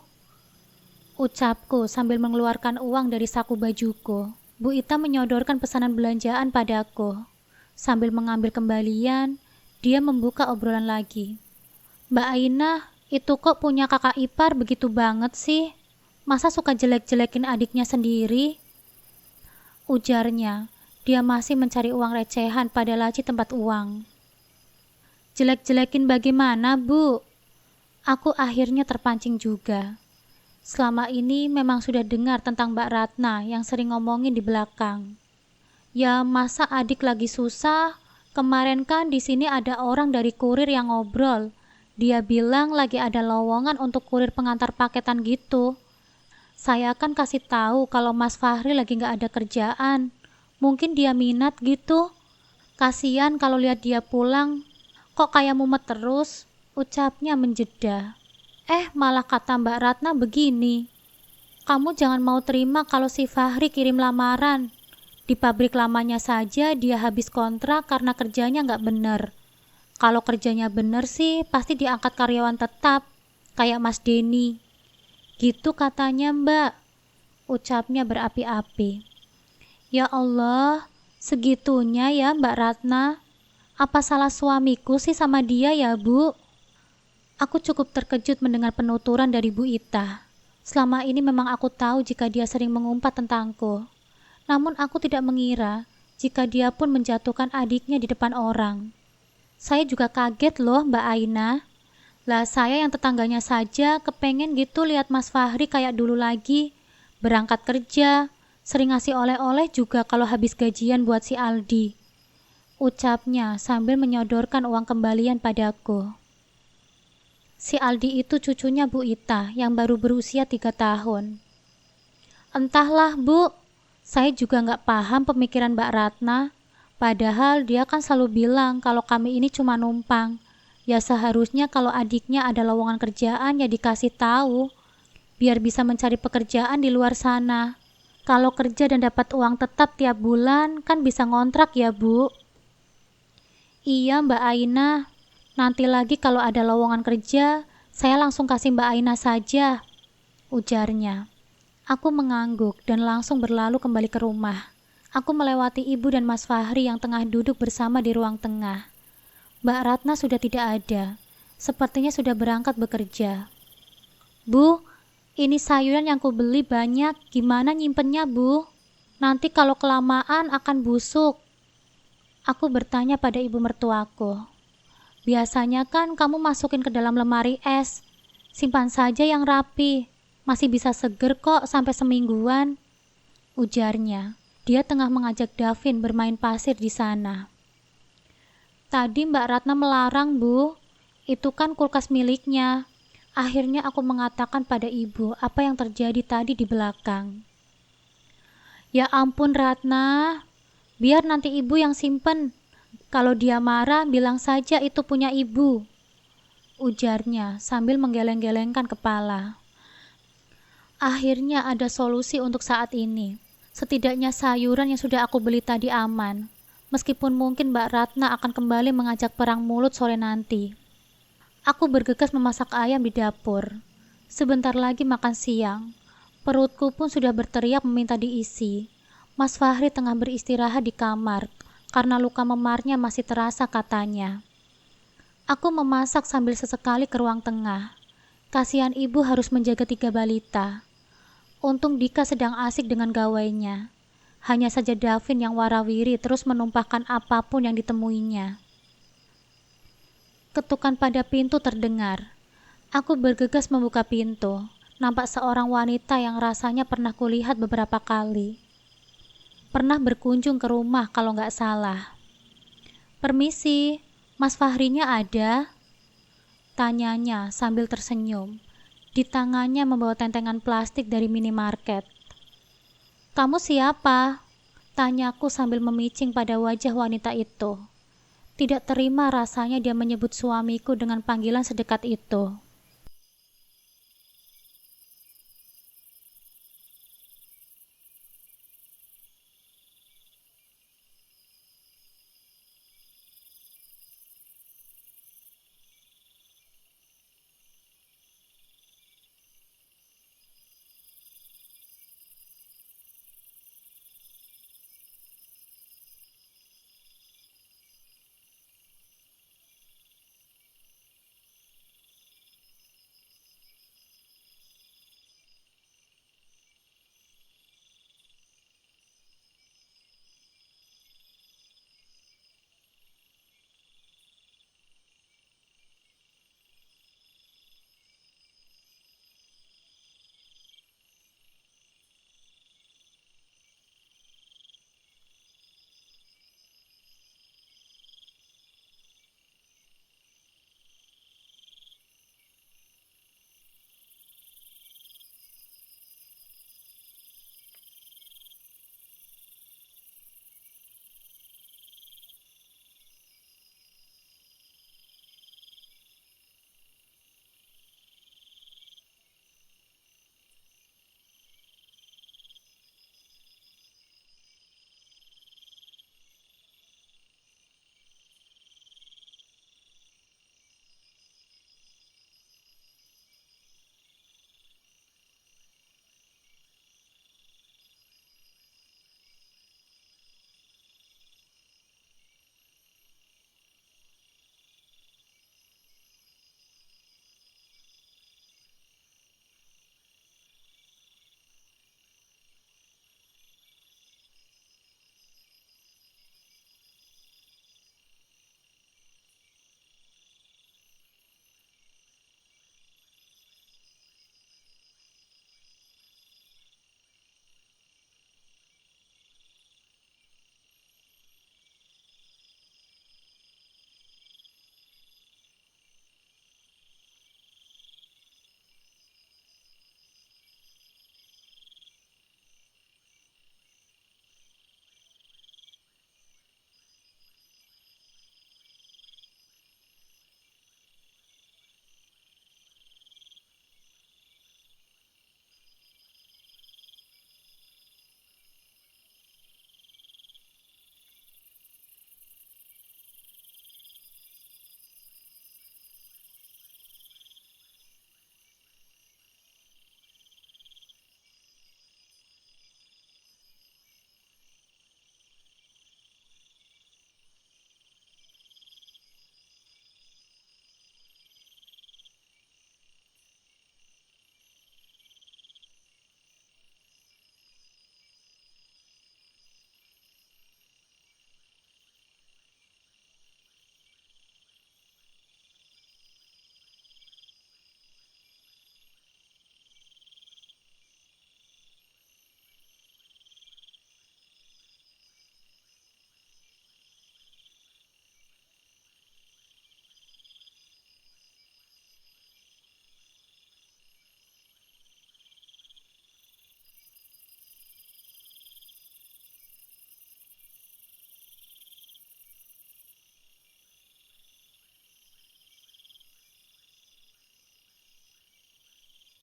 [SPEAKER 1] ucapku sambil mengeluarkan uang dari saku bajuku. Bu Ita menyodorkan pesanan belanjaan padaku. Sambil mengambil kembalian, dia membuka obrolan lagi. Mbak Aina, itu kok punya kakak ipar begitu banget sih? Masa suka jelek-jelekin adiknya sendiri? Ujarnya, dia masih mencari uang recehan pada laci tempat uang. Jelek-jelekin bagaimana, Bu? Aku akhirnya terpancing juga. Selama ini memang sudah dengar tentang Mbak Ratna yang sering ngomongin di belakang. Ya masa adik lagi susah? Kemarin kan di sini ada orang dari kurir yang ngobrol. Dia bilang lagi ada lowongan untuk kurir pengantar paketan gitu. Saya kan kasih tahu kalau Mas Fahri lagi nggak ada kerjaan. Mungkin dia minat gitu. Kasian kalau lihat dia pulang, kok kayak mumet terus, ucapnya menjeda. Malah kata Mbak Ratna begini. Kamu jangan mau terima kalau si Fahri kirim lamaran. Di pabrik lamanya saja dia habis kontrak karena kerjanya nggak bener. Kalau kerjanya bener sih pasti diangkat karyawan tetap, kayak Mas Denny. Gitu katanya Mbak, ucapnya berapi-api. Ya Allah, segitunya ya Mbak Ratna. Apa salah suamiku sih sama dia ya Bu? Aku cukup terkejut mendengar penuturan dari Bu Ita. Selama ini memang aku tahu jika dia sering mengumpat tentangku. Namun aku tidak mengira jika dia pun menjatuhkan adiknya di depan orang. Saya juga kaget loh Mbak Aina. Lah saya yang tetangganya saja kepengen gitu lihat Mas Fahri kayak dulu lagi. Berangkat kerja, sering ngasih oleh-oleh juga kalau habis gajian buat si Aldi. Ucapnya sambil menyodorkan uang kembalian padaku. Si Aldi itu cucunya Bu Ita yang baru berusia 3 tahun. Entahlah Bu, saya juga nggak paham pemikiran Mbak Ratna. Padahal dia kan selalu bilang kalau kami ini cuma numpang. Ya seharusnya kalau adiknya ada lowongan kerjaan ya dikasih tahu, biar bisa mencari pekerjaan di luar sana. Kalau kerja dan dapat uang tetap tiap bulan, kan bisa ngontrak ya, Bu? Iya, Mbak Aina. Nanti lagi kalau ada lowongan kerja, saya langsung kasih Mbak Aina saja, ujarnya. Aku mengangguk dan langsung berlalu kembali ke rumah. Aku melewati ibu dan Mas Fahri yang tengah duduk bersama di ruang tengah. Mbak Ratna sudah tidak ada. Sepertinya sudah berangkat bekerja. Bu, ini sayuran yang kubeli banyak. Gimana nyimpennya, Bu? Nanti kalau kelamaan akan busuk. Aku bertanya pada ibu mertuaku. Biasanya kan kamu masukin ke dalam lemari es. Simpan saja yang rapi. Masih bisa seger kok sampai semingguan, ujarnya. Dia tengah mengajak Davin bermain pasir di sana. Tadi Mbak Ratna melarang, Bu. Itu kan kulkas miliknya. Akhirnya aku mengatakan pada ibu apa yang terjadi tadi di belakang. Ya ampun Ratna, biar nanti ibu yang simpen. Kalau dia marah, bilang saja itu punya ibu, ujarnya sambil menggeleng-gelengkan kepala. Akhirnya ada solusi untuk saat ini. Setidaknya sayuran yang sudah aku beli tadi aman. Meskipun mungkin Mbak Ratna akan kembali mengajak perang mulut sore nanti. Aku bergegas memasak ayam di dapur. Sebentar lagi makan siang. Perutku pun sudah berteriak meminta diisi. Mas Fahri tengah beristirahat di kamar karena luka memarnya masih terasa katanya. Aku memasak sambil sesekali ke ruang tengah. Kasihan ibu harus menjaga 3 balita. Untung Dika sedang asik dengan gawainya. Hanya saja Davin yang warawiri terus menumpahkan apapun yang ditemuinya. Ketukan pada pintu terdengar. Aku bergegas membuka pintu. Nampak seorang wanita yang rasanya pernah kulihat beberapa kali. Pernah berkunjung ke rumah kalau nggak salah. Permisi, Mas Fahrinya ada? Tanyanya sambil tersenyum. Di tangannya membawa tentengan plastik dari minimarket. Kamu siapa? Tanyaku sambil memicing pada wajah wanita itu. Tidak terima rasanya dia menyebut suamiku dengan panggilan sedekat itu.